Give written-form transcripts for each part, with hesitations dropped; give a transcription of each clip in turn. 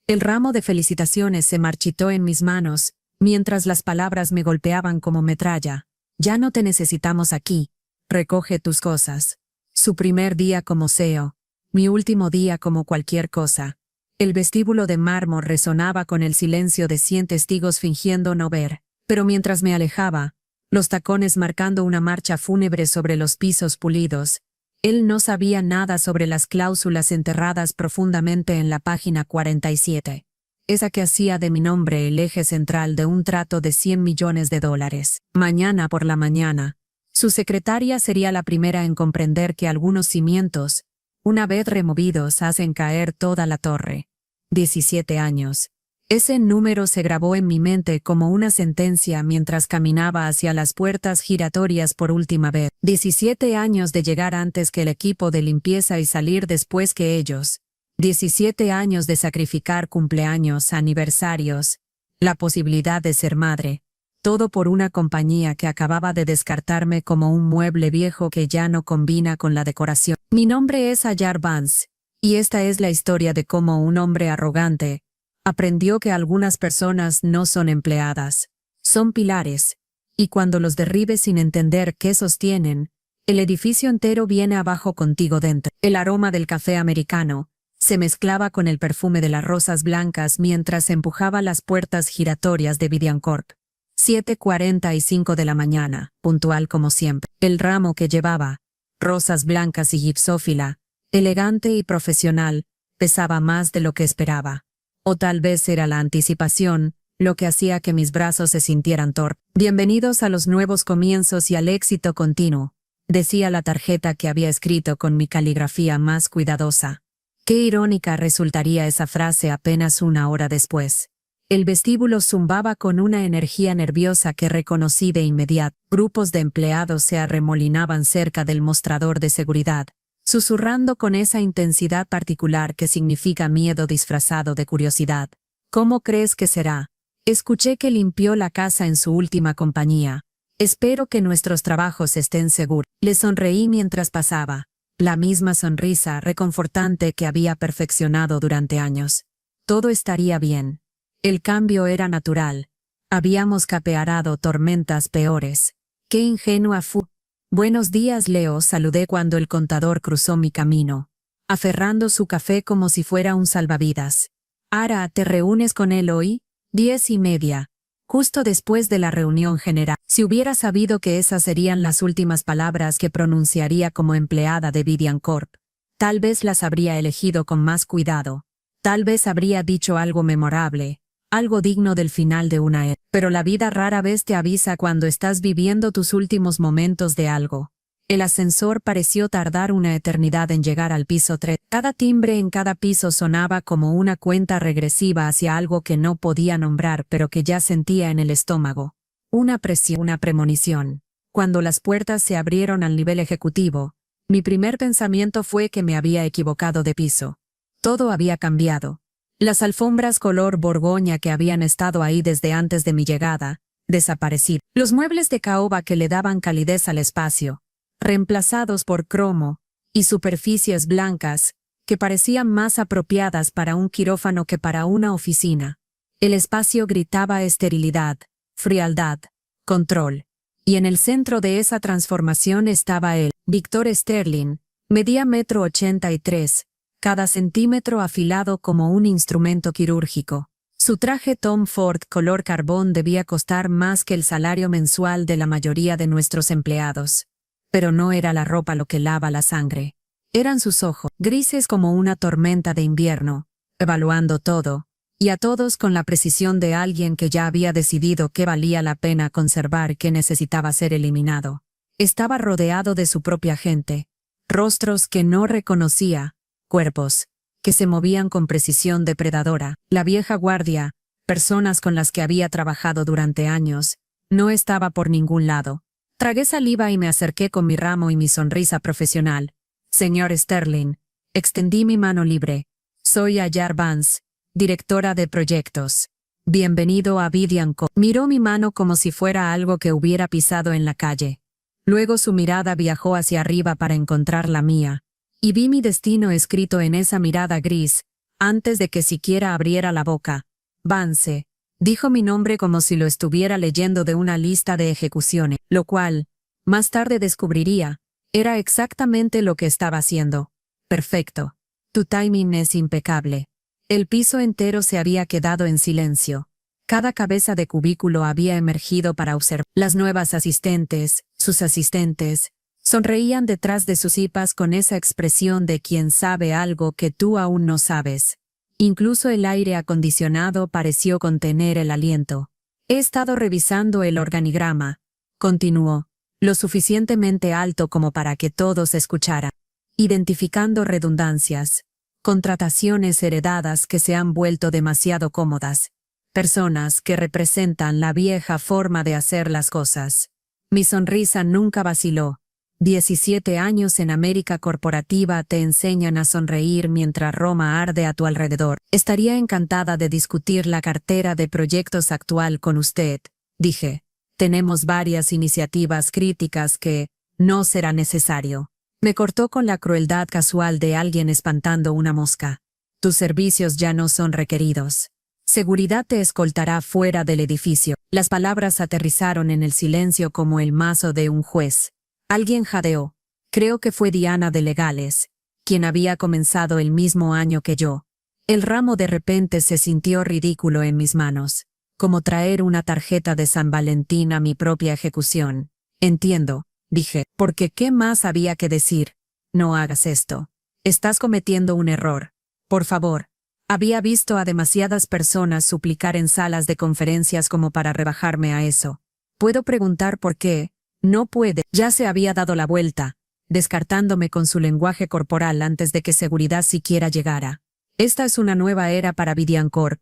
El ramo de felicitaciones se marchitó en mis manos, mientras las palabras me golpeaban como metralla. Ya no te necesitamos aquí. Recoge tus cosas. Su primer día como CEO. Mi último día como cualquier cosa. El vestíbulo de mármol resonaba con el silencio de 100 testigos fingiendo no ver. Pero mientras me alejaba, los tacones marcando una marcha fúnebre sobre los pisos pulidos, él no sabía nada sobre las cláusulas enterradas profundamente en la página 47. Esa que hacía de mi nombre el eje central de un trato de $100 millones. Mañana por la mañana, su secretaria sería la primera en comprender que algunos cimientos, una vez removidos, hacen caer toda la torre. 17 años. Ese número se grabó en mi mente como una sentencia mientras caminaba hacia las puertas giratorias por última vez. 17 años de llegar antes que el equipo de limpieza y salir después que ellos. 17 años de sacrificar cumpleaños, aniversarios, la posibilidad de ser madre. Todo por una compañía que acababa de descartarme como un mueble viejo que ya no combina con la decoración. Mi nombre es Ayar Vance, y esta es la historia de cómo un hombre arrogante aprendió que algunas personas no son empleadas, son pilares, y cuando los derribes sin entender qué sostienen, el edificio entero viene abajo contigo dentro. El aroma del café americano se mezclaba con el perfume de las rosas blancas mientras empujaba las puertas giratorias de Vidiancorp. 7:45 de la mañana, puntual como siempre. El ramo que llevaba, rosas blancas y gipsófila, elegante y profesional, pesaba más de lo que esperaba. O tal vez era la anticipación, lo que hacía que mis brazos se sintieran torpes. Bienvenidos a los nuevos comienzos y al éxito continuo, decía la tarjeta que había escrito con mi caligrafía más cuidadosa. Qué irónica resultaría esa frase apenas una hora después. El vestíbulo zumbaba con una energía nerviosa que reconocí de inmediato. Grupos de empleados se arremolinaban cerca del mostrador de seguridad, susurrando con esa intensidad particular que significa miedo disfrazado de curiosidad. ¿Cómo crees que será? Escuché que limpió la casa en su última compañía. Espero que nuestros trabajos estén seguros. Le sonreí mientras pasaba. La misma sonrisa reconfortante que había perfeccionado durante años. Todo estaría bien. El cambio era natural. Habíamos capeado tormentas peores. Qué ingenua fui. Buenos días, Leo, saludé cuando el contador cruzó mi camino, aferrando su café como si fuera un salvavidas. Ara, ¿te reúnes con él hoy? 10:30. Justo después de la reunión general. Si hubiera sabido que esas serían las últimas palabras que pronunciaría como empleada de Vidiancorp, tal vez las habría elegido con más cuidado. Tal vez habría dicho algo memorable, algo digno del final de una era. Pero la vida rara vez te avisa cuando estás viviendo tus últimos momentos de algo. El ascensor pareció tardar una eternidad en llegar al piso 3. Cada timbre en cada piso sonaba como una cuenta regresiva hacia algo que no podía nombrar pero que ya sentía en el estómago. Una presión, una premonición. Cuando las puertas se abrieron al nivel ejecutivo, mi primer pensamiento fue que me había equivocado de piso. Todo había cambiado. Las alfombras color borgoña que habían estado ahí desde antes de mi llegada, desaparecieron. Los muebles de caoba que le daban calidez al espacio, reemplazados por cromo y superficies blancas, que parecían más apropiadas para un quirófano que para una oficina. El espacio gritaba esterilidad, frialdad, control. Y en el centro de esa transformación estaba él, Victor Sterling, medía 1,83 m, cada centímetro afilado como un instrumento quirúrgico. Su traje Tom Ford color carbón debía costar más que el salario mensual de la mayoría de nuestros empleados. Pero no era la ropa lo que lava la sangre. Eran sus ojos, grises como una tormenta de invierno, evaluando todo, y a todos con la precisión de alguien que ya había decidido qué valía la pena conservar y qué necesitaba ser eliminado. Estaba rodeado de su propia gente, rostros que no reconocía, cuerpos que se movían con precisión depredadora. La vieja guardia, personas con las que había trabajado durante años, no estaba por ningún lado. Tragué saliva y me acerqué con mi ramo y mi sonrisa profesional. Señor Sterling, extendí mi mano libre. Soy Ayar Vance, directora de proyectos. Bienvenido a Vidiancorp. Miró mi mano como si fuera algo que hubiera pisado en la calle. Luego su mirada viajó hacia arriba para encontrar la mía. Y vi mi destino escrito en esa mirada gris, Antes de que siquiera abriera la boca, Vance dijo mi nombre como si lo estuviera leyendo de una lista de ejecuciones, lo cual, más tarde descubriría, era exactamente lo que estaba haciendo. Perfecto. Tu timing es impecable. El piso entero se había quedado en silencio. Cada cabeza de cubículo había emergido para observar. Las nuevas asistentes, sus asistentes, sonreían detrás de sus hipas con esa expresión de quien sabe algo que tú aún no sabes. Incluso el aire acondicionado pareció contener el aliento. He estado revisando el organigrama, continuó, lo suficientemente alto como para que todos escucharan, identificando redundancias, contrataciones heredadas que se han vuelto demasiado cómodas, personas que representan la vieja forma de hacer las cosas. Mi sonrisa nunca vaciló. 17 años en América corporativa te enseñan a sonreír mientras Roma arde a tu alrededor. Estaría encantada de discutir la cartera de proyectos actual con usted, dije. Tenemos varias iniciativas críticas que no será necesario. Me cortó con la crueldad casual de alguien espantando una mosca. Tus servicios ya no son requeridos. Seguridad te escoltará fuera del edificio. Las palabras aterrizaron en el silencio como el mazo de un juez. Alguien jadeó. Creo que fue Diana de Legales, quien había comenzado el mismo año que yo. El ramo de repente se sintió ridículo en mis manos, como traer una tarjeta de San Valentín a mi propia ejecución. Entiendo, dije, porque ¿qué más había que decir? No hagas esto. Estás cometiendo un error. Por favor. Había visto a demasiadas personas suplicar en salas de conferencias como para rebajarme a eso. ¿Puedo preguntar por qué? No puede. Ya se había dado la vuelta, descartándome con su lenguaje corporal antes de que seguridad siquiera llegara. Esta es una nueva era para Vidian Corp.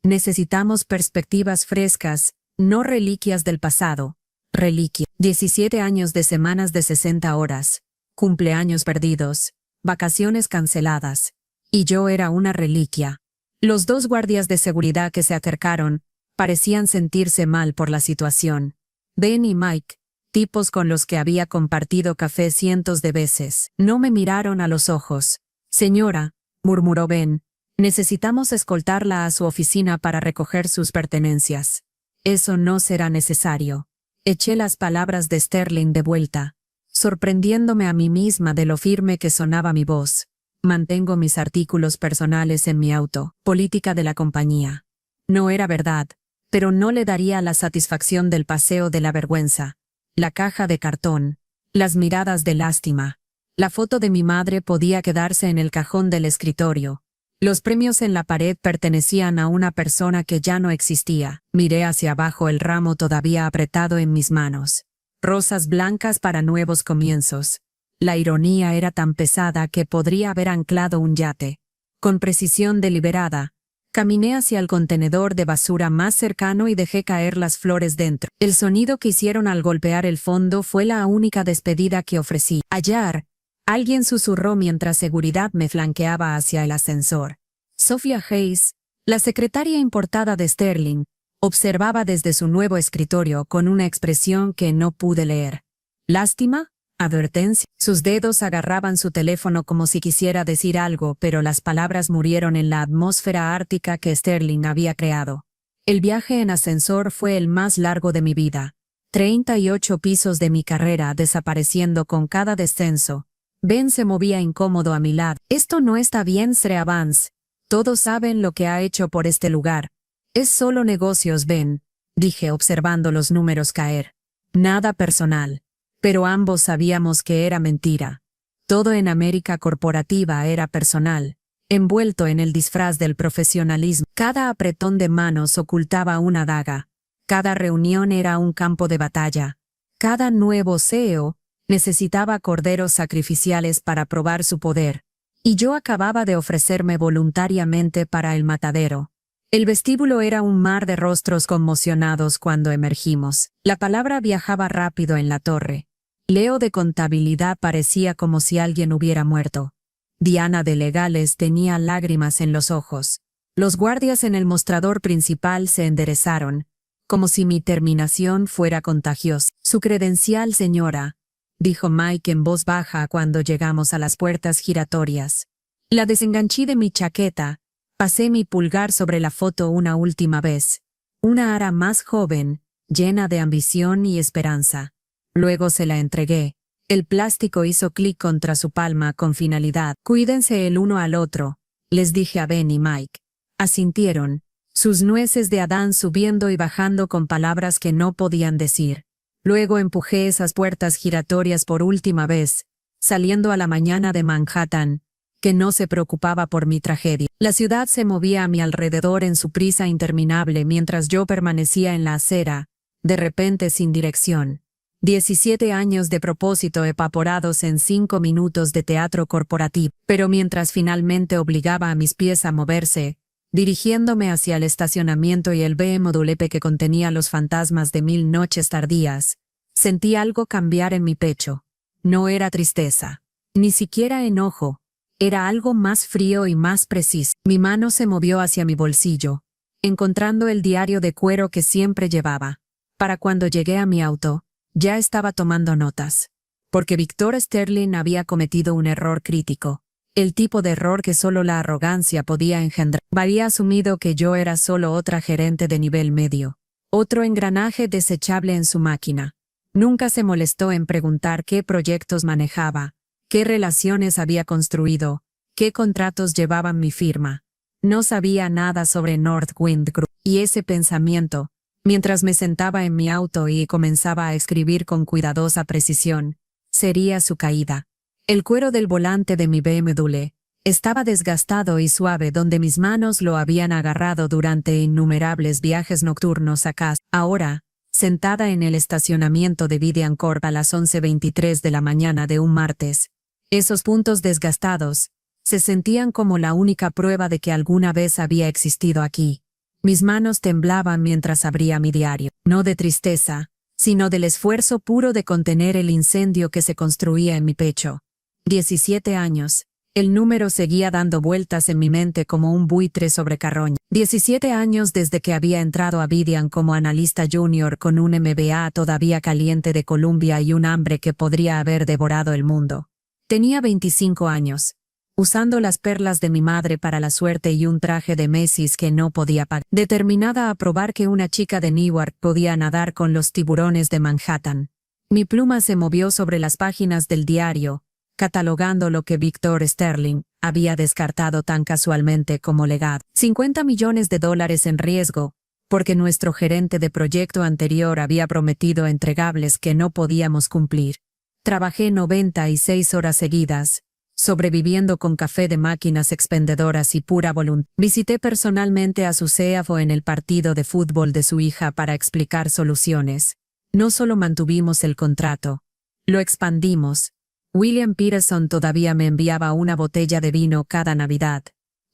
Necesitamos perspectivas frescas, no reliquias del pasado. Reliquia. 17 años de semanas de 60 horas, cumpleaños perdidos, vacaciones canceladas. Y yo era una reliquia. Los dos guardias de seguridad que se acercaron parecían sentirse mal por la situación. Ben y Mike, tipos con los que había compartido café cientos de veces, no me miraron a los ojos. Señora, murmuró Ben, necesitamos escoltarla a su oficina para recoger sus pertenencias. Eso no será necesario. Eché las palabras de Sterling de vuelta, sorprendiéndome a mí misma de lo firme que sonaba mi voz. Mantengo mis artículos personales en mi auto. Política de la compañía. No era verdad, pero no le daría la satisfacción del paseo de la vergüenza. La caja de cartón. Las miradas de lástima. La foto de mi madre podía quedarse en el cajón del escritorio. Los premios en la pared pertenecían a una persona que ya no existía. Miré hacia abajo el ramo todavía apretado en mis manos. Rosas blancas para nuevos comienzos. La ironía era tan pesada que podría haber anclado un yate. Con precisión deliberada, caminé hacia el contenedor de basura más cercano y dejé caer las flores dentro. El sonido que hicieron al golpear el fondo fue la única despedida que ofrecí. Hallar. Alguien susurró mientras seguridad me flanqueaba hacia el ascensor. Sophia Hayes, la secretaria importada de Sterling, observaba desde su nuevo escritorio con una expresión que no pude leer. ¿Lástima? Advertencia. Sus dedos agarraban su teléfono como si quisiera decir algo, pero las palabras murieron en la atmósfera ártica que Sterling había creado. El viaje en ascensor fue el más largo de mi vida. 38 pisos de mi carrera desapareciendo con cada descenso. Ben se movía incómodo a mi lado. Esto no está bien, Sir Vance. Todos saben lo que ha hecho por este lugar. Es solo negocios, Ben, dije observando los números caer. Nada personal. Pero ambos sabíamos que era mentira. Todo en América corporativa era personal, envuelto en el disfraz del profesionalismo. Cada apretón de manos ocultaba una daga. Cada reunión era un campo de batalla. Cada nuevo CEO necesitaba corderos sacrificiales para probar su poder. Y yo acababa de ofrecerme voluntariamente para el matadero. El vestíbulo era un mar de rostros conmocionados cuando emergimos. La palabra viajaba rápido en la torre. Leo de contabilidad parecía como si alguien hubiera muerto. Diana de Legales tenía lágrimas en los ojos. Los guardias en el mostrador principal se enderezaron, como si mi terminación fuera contagiosa. Su credencial, señora, dijo Mike en voz baja cuando llegamos a las puertas giratorias. La desenganché de mi chaqueta, Pasé mi pulgar sobre la foto una última vez. Una Ara más joven, llena de ambición y esperanza. Luego se la entregué. El plástico hizo clic contra su palma con finalidad. Cuídense el uno al otro, les dije a Ben y Mike. Asintieron, sus nueces de Adán subiendo y bajando con palabras que no podían decir. Luego empujé esas puertas giratorias por última vez, saliendo a la mañana de Manhattan, que no se preocupaba por mi tragedia. La ciudad se movía a mi alrededor en su prisa interminable mientras yo permanecía en la acera, de repente sin dirección. 17 años de propósito evaporados en 5 minutos de teatro corporativo. Pero mientras finalmente obligaba a mis pies a moverse, dirigiéndome hacia el estacionamiento y el BMW que contenía los fantasmas de 1000 noches tardías, sentí algo cambiar en mi pecho. No era tristeza, ni siquiera enojo, era algo más frío y más preciso. Mi mano se movió hacia mi bolsillo, encontrando el diario de cuero que siempre llevaba. Para cuando llegué a mi auto, ya estaba tomando notas. Porque Victor Sterling había cometido un error crítico. El tipo de error que solo la arrogancia podía engendrar. Había asumido que yo era solo otra gerente de nivel medio. Otro engranaje desechable en su máquina. Nunca se molestó en preguntar qué proyectos manejaba, qué relaciones había construido, qué contratos llevaban mi firma. No sabía nada sobre Northwind Group. Y ese pensamiento, mientras me sentaba en mi auto y comenzaba a escribir con cuidadosa precisión, sería su caída. El cuero del volante de mi BMW estaba desgastado y suave donde mis manos lo habían agarrado durante innumerables viajes nocturnos a casa. Ahora, sentada en el estacionamiento de Vidiancorp a las 11:23 de la mañana de un martes, esos puntos desgastados se sentían como la única prueba de que alguna vez había existido aquí. Mis manos temblaban mientras abría mi diario, no de tristeza, sino del esfuerzo puro de contener el incendio que se construía en mi pecho. 17 años. El número seguía dando vueltas en mi mente como un buitre sobre carroña. 17 años desde que había entrado a Vidian como analista junior con un MBA todavía caliente de Columbia y un hambre que podría haber devorado el mundo. Tenía 25 años. Usando las perlas de mi madre para la suerte y un traje de Macy's que no podía pagar. Determinada a probar que una chica de Newark podía nadar con los tiburones de Manhattan. Mi pluma se movió sobre las páginas del diario, catalogando lo que Victor Sterling había descartado tan casualmente como legado. $50 millones en riesgo, porque nuestro gerente de proyecto anterior había prometido entregables que no podíamos cumplir. Trabajé 96 horas seguidas, sobreviviendo con café de máquinas expendedoras y pura voluntad. Visité personalmente a su CFO en el partido de fútbol de su hija para explicar soluciones. No solo mantuvimos el contrato, lo expandimos. William Peterson todavía me enviaba una botella de vino cada Navidad.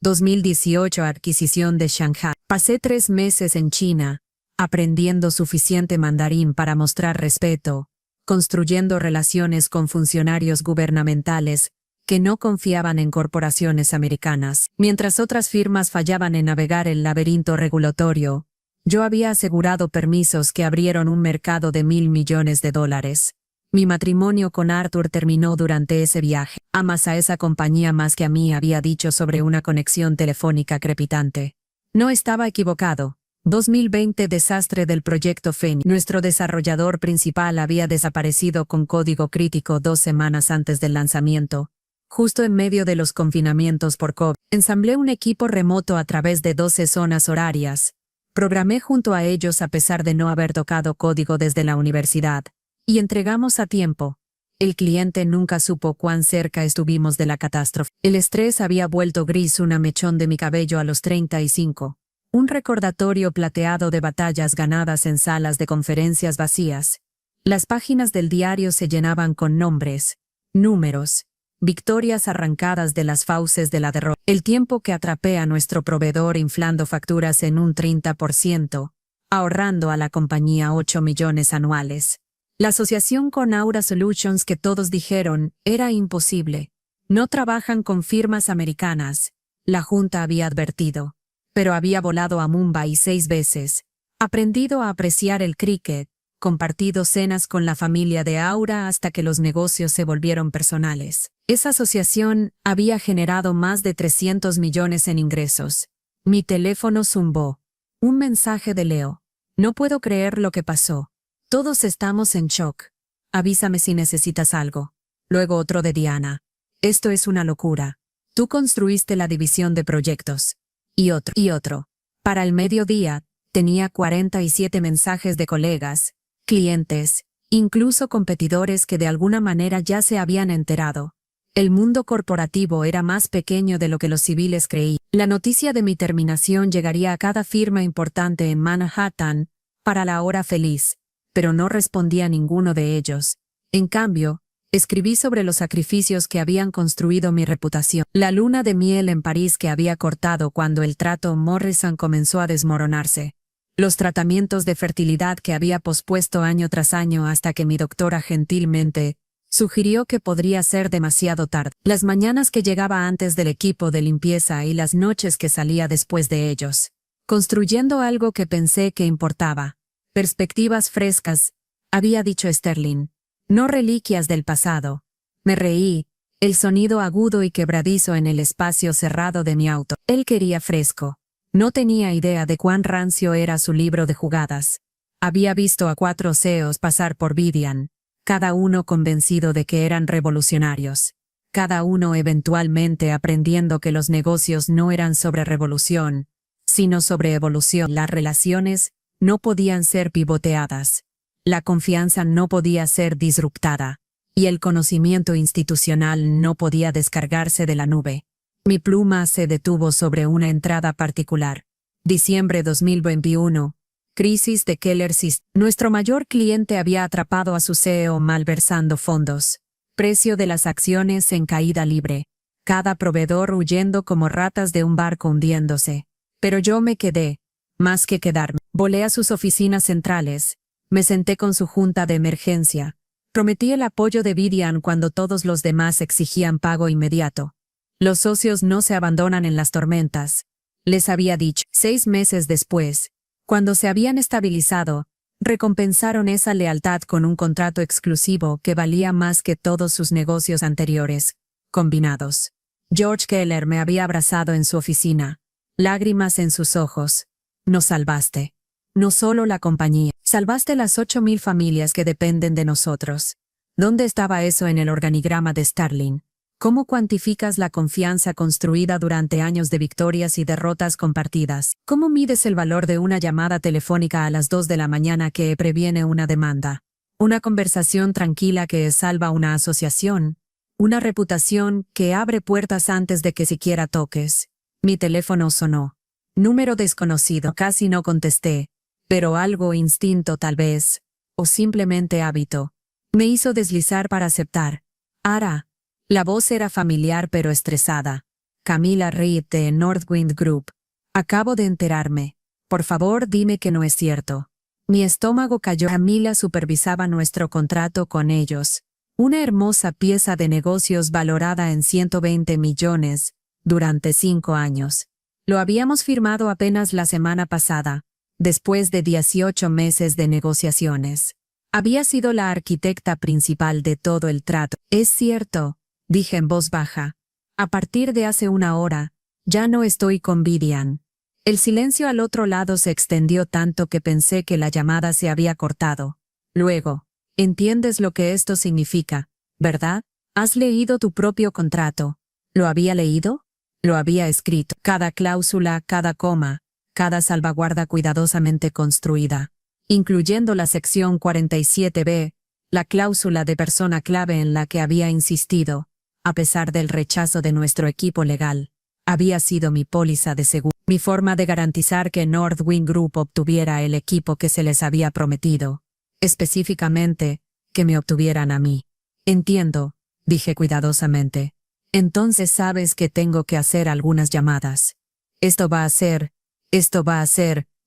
2018 adquisición de Shanghai. Pasé 3 meses en China, aprendiendo suficiente mandarín para mostrar respeto, construyendo relaciones con funcionarios gubernamentales que no confiaban en corporaciones americanas. Mientras otras firmas fallaban en navegar el laberinto regulatorio, yo había asegurado permisos que abrieron un mercado de $1,000 millones. Mi matrimonio con Arthur terminó durante ese viaje. Amas a esa compañía más que a mí, había dicho sobre una conexión telefónica crepitante. No estaba equivocado. 2020 desastre del proyecto Phoenix. Nuestro desarrollador principal había desaparecido con código crítico 2 semanas antes del lanzamiento. Justo en medio de los confinamientos por COVID, ensamblé un equipo remoto a través de 12 zonas horarias. Programé junto a ellos a pesar de no haber tocado código desde la universidad. Y entregamos a tiempo. El cliente nunca supo cuán cerca estuvimos de la catástrofe. El estrés había vuelto gris una mechón de mi cabello a los 35. Un recordatorio plateado de batallas ganadas en salas de conferencias vacías. Las páginas del diario se llenaban con nombres, números, victorias arrancadas de las fauces de la derrota. El tiempo que atrapé a nuestro proveedor inflando facturas en un 30%, ahorrando a la compañía 8 millones anuales. La asociación con Aura Solutions que todos dijeron era imposible. No trabajan con firmas americanas, la Junta había advertido. Pero había volado a Mumbai 6 veces, aprendido a apreciar el cricket, compartido cenas con la familia de Aura hasta que los negocios se volvieron personales. Esa asociación había generado más de 300 millones en ingresos. Mi teléfono zumbó. Un mensaje de Leo. No puedo creer lo que pasó. Todos estamos en shock. Avísame si necesitas algo. Luego otro de Diana. Esto es una locura. Tú construiste la división de proyectos. Y otro. Para el mediodía, tenía 47 mensajes de colegas, clientes, incluso competidores que de alguna manera ya se habían enterado. El mundo corporativo era más pequeño de lo que los civiles creían. La noticia de mi terminación llegaría a cada firma importante en Manhattan para la hora feliz, pero no respondí a ninguno de ellos. En cambio, escribí sobre los sacrificios que habían construido mi reputación. La luna de miel en París que había cortado cuando el trato Morrison comenzó a desmoronarse. Los tratamientos de fertilidad que había pospuesto año tras año hasta que mi doctora gentilmente sugirió que podría ser demasiado tarde. Las mañanas que llegaba antes del equipo de limpieza y las noches que salía después de ellos. Construyendo algo que pensé que importaba. Perspectivas frescas, había dicho Sterling. No reliquias del pasado. Me reí, el sonido agudo y quebradizo en el espacio cerrado de mi auto. Él quería fresco. No tenía idea de cuán rancio era su libro de jugadas. Había visto a 4 CEOs pasar por Vivian, cada uno convencido de que eran revolucionarios. Cada uno eventualmente aprendiendo que los negocios no eran sobre revolución, sino sobre evolución. Las relaciones no podían ser pivoteadas. La confianza no podía ser disruptada. Y el conocimiento institucional no podía descargarse de la nube. Mi pluma se detuvo sobre una entrada particular. Diciembre 2021. Crisis de Keller System. Nuestro mayor cliente había atrapado a su CEO malversando fondos. Precio de las acciones en caída libre. Cada proveedor huyendo como ratas de un barco hundiéndose. Pero yo me quedé. Más que quedarme. Volé a sus oficinas centrales. Me senté con su junta de emergencia. Prometí el apoyo de Vivian cuando todos los demás exigían pago inmediato. Los socios no se abandonan en las tormentas. Les había dicho. 6 meses después, cuando se habían estabilizado, recompensaron esa lealtad con un contrato exclusivo que valía más que todos sus negocios anteriores, combinados. George Keller me había abrazado en su oficina, lágrimas en sus ojos. Nos salvaste. No solo la compañía, salvaste las 8,000 familias que dependen de nosotros. ¿Dónde estaba eso en el organigrama de Sterling? ¿Cómo cuantificas la confianza construida durante años de victorias y derrotas compartidas? ¿Cómo mides el valor de una llamada telefónica a las 2 de la mañana que previene una demanda? Una conversación tranquila que salva una asociación. Una reputación que abre puertas antes de que siquiera toques. Mi teléfono sonó. Número desconocido. Casi no contesté. Pero algo instinto tal vez. O simplemente hábito. Me hizo deslizar para aceptar. Ara. La voz era familiar pero estresada. Camila Reed de Northwind Group. Acabo de enterarme. Por favor dime que no es cierto. Mi estómago cayó. Camila supervisaba nuestro contrato con ellos. Una hermosa pieza de negocios valorada en 120 millones, durante 5 años. Lo habíamos firmado apenas la semana pasada, después de 18 meses de negociaciones. Había sido la arquitecta principal de todo el trato. Es cierto, dije en voz baja. A partir de hace 1 hora, ya no estoy con Vivian. El silencio al otro lado se extendió tanto que pensé que la llamada se había cortado. Luego, entiendes lo que esto significa, ¿verdad? Has leído tu propio contrato. ¿Lo había leído? Lo había escrito. Cada cláusula, cada coma, cada salvaguarda cuidadosamente construida, incluyendo la sección 47b, la cláusula de persona clave en la que había insistido, a pesar del rechazo de nuestro equipo legal. Había sido mi póliza de seguro, mi forma de garantizar que Northwind Group obtuviera el equipo que se les había prometido. Específicamente, que me obtuvieran a mí. Entiendo, dije cuidadosamente. Entonces sabes que tengo que hacer algunas llamadas. Esto va a ser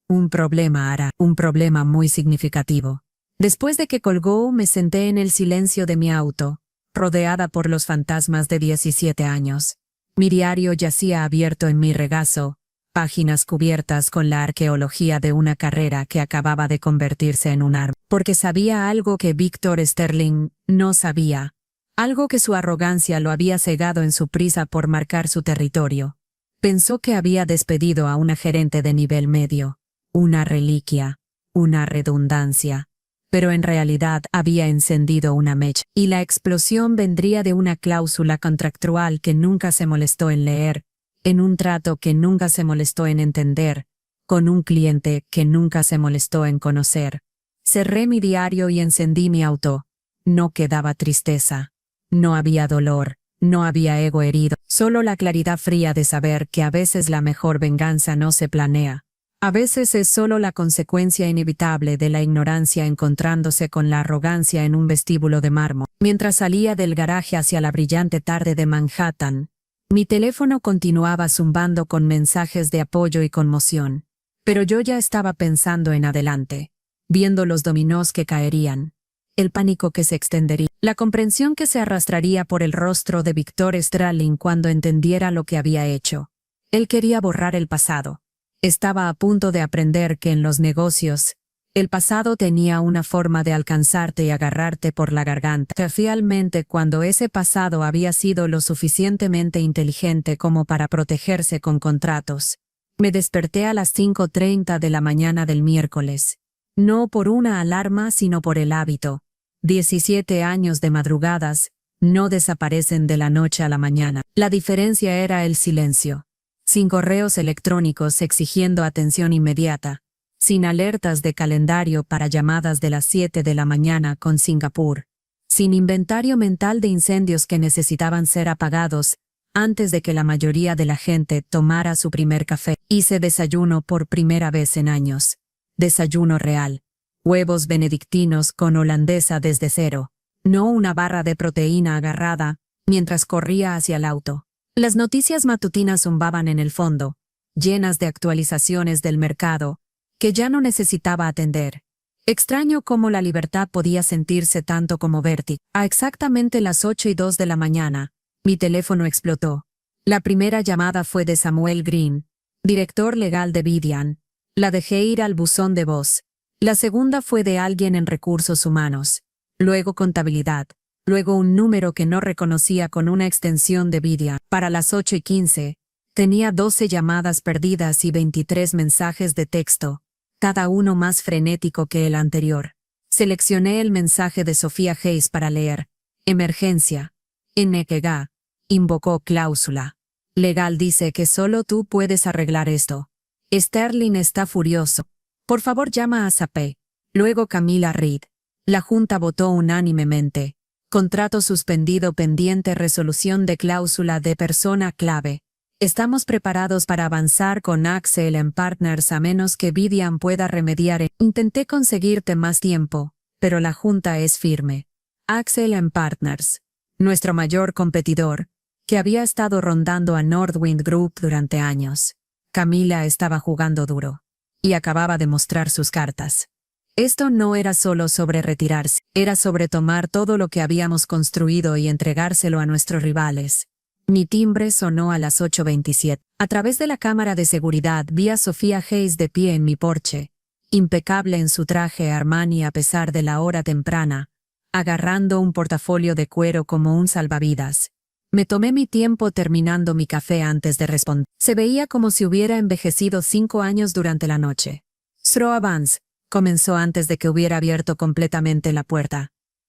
un problema, Ara, un problema muy significativo. Después de que colgó, me senté en el silencio de mi auto, rodeada por los fantasmas de 17 años. Mi diario yacía abierto en mi regazo, páginas cubiertas con la arqueología de una carrera que acababa de convertirse en un árbol. Porque sabía algo que Victor Sterling no sabía. algo que su arrogancia lo había cegado en su prisa por marcar su territorio. Pensó que había despedido a una gerente de nivel medio, una reliquia, una redundancia. Pero en realidad había encendido una mecha, y la explosión vendría de una cláusula contractual que nunca se molestó en leer, en un trato que nunca se molestó en entender, con un cliente que nunca se molestó en conocer. Cerré mi diario y encendí mi auto. No quedaba tristeza. No había dolor. No había ego herido. Solo la claridad fría de saber que a veces la mejor venganza no se planea. A veces es solo la consecuencia inevitable de la ignorancia encontrándose con la arrogancia en un vestíbulo de mármol. Mientras salía del garaje hacia la brillante tarde de Manhattan, mi teléfono continuaba zumbando con mensajes de apoyo y conmoción. Pero yo ya estaba pensando en adelante, viendo los dominós que caerían, el pánico que se extendería, la comprensión que se arrastraría por el rostro de Víctor Stralin cuando entendiera lo que había hecho. Él quería borrar el pasado. Estaba a punto de aprender que en los negocios, el pasado tenía una forma de alcanzarte y agarrarte por la garganta. Finalmente, cuando ese pasado había sido lo suficientemente inteligente como para protegerse con contratos, me desperté a las 5:30 de la mañana del miércoles. No por una alarma, sino por el hábito. 17 años de madrugadas no desaparecen de la noche a la mañana. La diferencia era el silencio. Sin correos electrónicos exigiendo atención inmediata. Sin alertas de calendario para llamadas de las 7 de la mañana con Singapur. Sin inventario mental de incendios que necesitaban ser apagados antes de que la mayoría de la gente tomara su primer café. Hice desayuno por primera vez en años. Desayuno real. Huevos benedictinos con holandesa desde cero. No una barra de proteína agarrada, mientras corría hacia el auto. Las noticias matutinas zumbaban en el fondo, llenas de actualizaciones del mercado, que ya no necesitaba atender. Extraño cómo la libertad podía sentirse tanto como vértigo. A exactamente las 8:02 de la mañana, mi teléfono explotó. La primera llamada fue de Samuel Green, director legal de Vidian. La dejé ir al buzón de voz. La segunda fue de alguien en recursos humanos. Luego contabilidad. Luego un número que no reconocía con una extensión de Vidian. Para las 8:15, tenía 12 llamadas perdidas y 23 mensajes de texto, cada uno más frenético que el anterior. Seleccioné el mensaje de Sofía Hayes para leer. Emergencia. NKG. Invocó cláusula. Legal dice que solo tú puedes arreglar esto. Sterling está furioso. Por favor llama a SAP. Luego Camila Reed. La Junta votó unánimemente. Contrato suspendido pendiente resolución de cláusula de persona clave. Estamos preparados para avanzar con Axel Partners a menos que Vidian pueda remediar. Intenté conseguirte más tiempo, pero la Junta es firme. Axel Partners, nuestro mayor competidor, que había estado rondando a Nordwind Group durante años. Camila estaba jugando duro. Y acababa de mostrar sus cartas. Esto no era solo sobre retirarse, era sobre tomar todo lo que habíamos construido y entregárselo a nuestros rivales. Mi timbre sonó a las 8:27. A través de la cámara de seguridad vi a Sofía Hayes de pie en mi porche, impecable en su traje Armani a pesar de la hora temprana, agarrando un portafolio de cuero como un salvavidas. Me tomé mi tiempo terminando mi café antes de responder. Se veía como si hubiera envejecido 5 años durante la noche. Sro Vance, comenzó antes de que hubiera abierto completamente la puerta.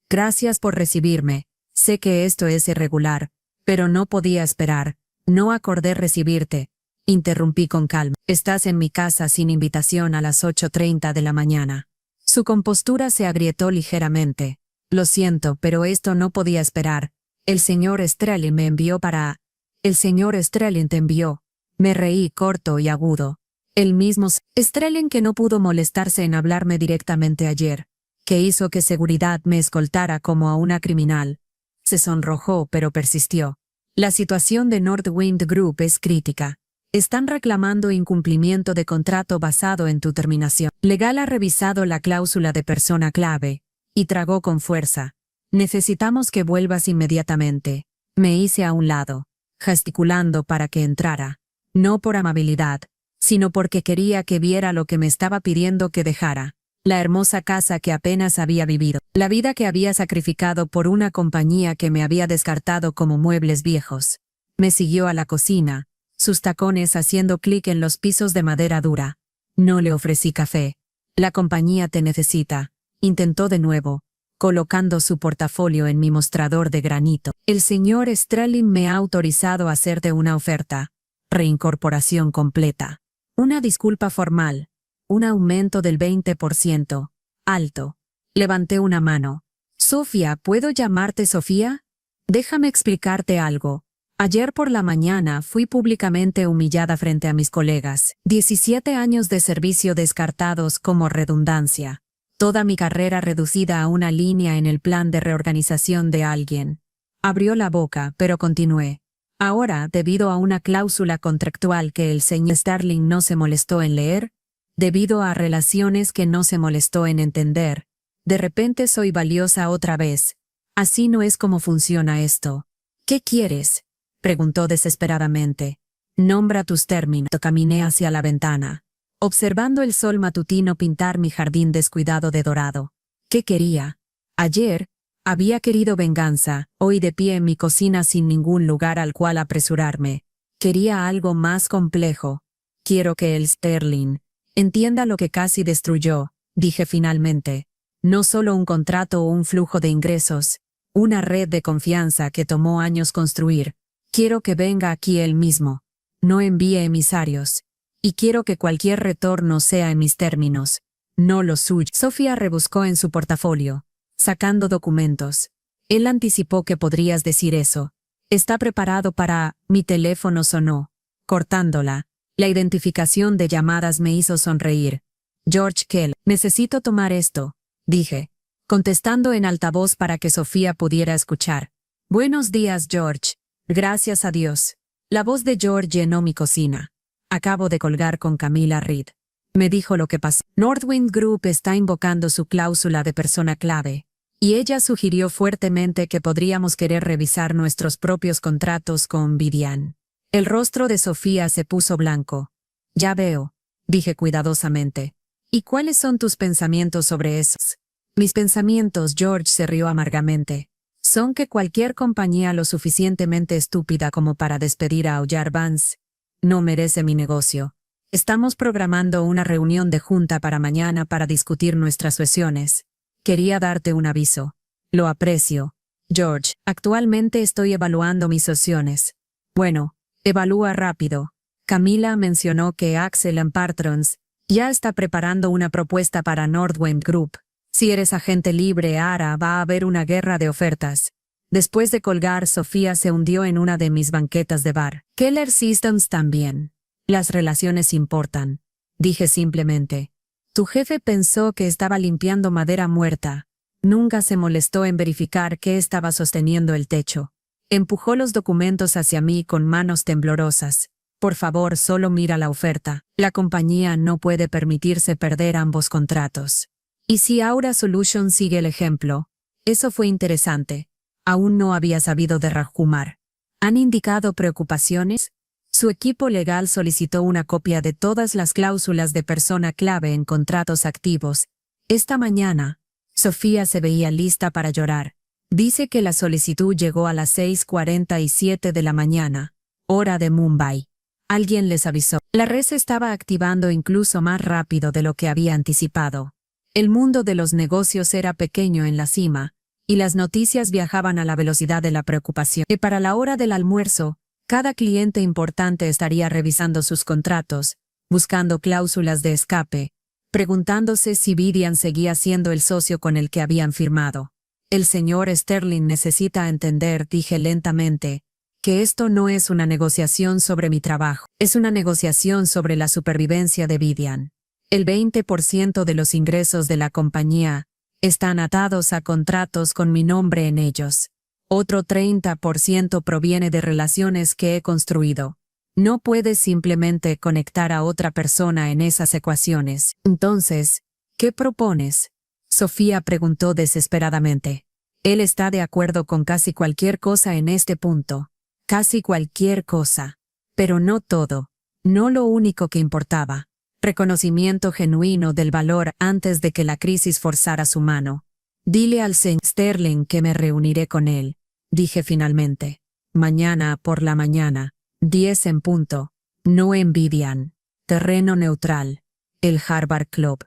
Gracias por recibirme. Sé que esto es irregular, pero no podía esperar. No acordé recibirte. Interrumpí con calma. Estás en mi casa sin invitación a las 8:30 de la mañana. Su compostura se agrietó ligeramente. Lo siento, pero esto no podía esperar. El señor Strelin me envió para... El señor Strelin te envió. Me reí corto y agudo. El mismo Strelin que no pudo molestarse en hablarme directamente ayer, que hizo que seguridad me escoltara como a una criminal. Se sonrojó pero persistió. La situación de Nordwind Group es crítica. Están reclamando incumplimiento de contrato basado en tu terminación. Legal ha revisado la cláusula de persona clave, y tragó con fuerza. Necesitamos que vuelvas inmediatamente. Me hice a un lado, gesticulando para que entrara. No por amabilidad, sino porque quería que viera lo que me estaba pidiendo que dejara. la hermosa casa que apenas había vivido, la vida que había sacrificado por una compañía que me había descartado como muebles viejos. Me siguió a la cocina, sus tacones haciendo clic en los pisos de madera dura. No le ofrecí café. La compañía te necesita, intentó de nuevo, colocando su portafolio en mi mostrador de granito. El señor Sterling me ha autorizado a hacerte una oferta. Reincorporación completa. Una disculpa formal. Un aumento del 20%. Alto. Levanté una mano. Sofía, ¿puedo llamarte Sofía? Déjame explicarte algo. Ayer por la mañana fui públicamente humillada frente a mis colegas. 17 años de servicio descartados como redundancia. Toda mi carrera reducida a una línea en el plan de reorganización de alguien. Abrió la boca, pero continué. Ahora, debido a una cláusula contractual que el señor Sterling no se molestó en leer, debido a relaciones que no se molestó en entender, de repente soy valiosa otra vez. Así no es como funciona esto. ¿Qué quieres?, preguntó desesperadamente. Nombra tus términos. Caminé hacia la ventana, observando el sol matutino pintar mi jardín descuidado de dorado. ¿Qué quería? Ayer, había querido venganza, hoy de pie en mi cocina sin ningún lugar al cual apresurarme. Quería algo más complejo. Quiero que el Sterling entienda lo que casi destruyó, dije finalmente. No solo un contrato o un flujo de ingresos, una red de confianza que tomó años construir. Quiero que venga aquí él mismo. No envíe emisarios. Y quiero que cualquier retorno sea en mis términos, no los suyos. Sofía rebuscó en su portafolio, sacando documentos. Él anticipó que podrías decir eso. ¿Está preparado para...? Mi teléfono sonó, cortándola. La identificación de llamadas me hizo sonreír. George Kell. Necesito tomar esto, dije, contestando en altavoz para que Sofía pudiera escuchar. Buenos días, George. Gracias a Dios. La voz de George llenó mi cocina. Acabo de colgar con Camila Reed. Me dijo lo que pasó. Northwind Group está invocando su cláusula de persona clave, y ella sugirió fuertemente que podríamos querer revisar nuestros propios contratos con Vivian. El rostro de Sofía se puso blanco. Ya veo, dije cuidadosamente. ¿Y cuáles son tus pensamientos sobre esos? Mis pensamientos, George se rió amargamente, son que cualquier compañía lo suficientemente estúpida como para despedir a Aullar Vance no merece mi negocio. Estamos programando una reunión de junta para mañana para discutir nuestras sucesiones. Quería darte un aviso. Lo aprecio, George. Actualmente estoy evaluando mis opciones. Bueno, evalúa rápido. Camila mencionó que Axel & Patrons ya está preparando una propuesta para Northwind Group. Si eres agente libre, ahora va a haber una guerra de ofertas. Después de colgar, Sofía se hundió en una de mis banquetas de bar. Keller Systems también. Las relaciones importan, dije simplemente. Tu jefe pensó que estaba limpiando madera muerta. Nunca se molestó en verificar qué estaba sosteniendo el techo. Empujó los documentos hacia mí con manos temblorosas. Por favor, solo mira la oferta. La compañía no puede permitirse perder ambos contratos. ¿Y si Aura Solutions sigue el ejemplo? Eso fue interesante. Aún no había sabido de Rajkumar. ¿Han indicado preocupaciones? Su equipo legal solicitó una copia de todas las cláusulas de persona clave en contratos activos. Esta mañana, Sofía se veía lista para llorar. Dice que la solicitud llegó a las 6:47 de la mañana, hora de Mumbai. Alguien les avisó. La red se estaba activando incluso más rápido de lo que había anticipado. El mundo de los negocios era pequeño en la cima, y las noticias viajaban a la velocidad de la preocupación. Y para la hora del almuerzo, cada cliente importante estaría revisando sus contratos, buscando cláusulas de escape, preguntándose si Vivian seguía siendo el socio con el que habían firmado. El señor Sterling necesita entender, dije lentamente, que esto no es una negociación sobre mi trabajo, es una negociación sobre la supervivencia de Vivian. El 20% de los ingresos de la compañía están atados a contratos con mi nombre en ellos. Otro 30% proviene de relaciones que he construido. No puedes simplemente conectar a otra persona en esas ecuaciones. Entonces, ¿qué propones?, Sofía preguntó desesperadamente. Él está de acuerdo con casi cualquier cosa en este punto. Casi cualquier cosa. Pero no todo. No lo único que importaba. Reconocimiento genuino del valor antes de que la crisis forzara su mano. Dile al Sr. Sterling que me reuniré con él, dije finalmente. Mañana por la mañana, 10 en punto. No envidian. Terreno neutral. El Harvard Club.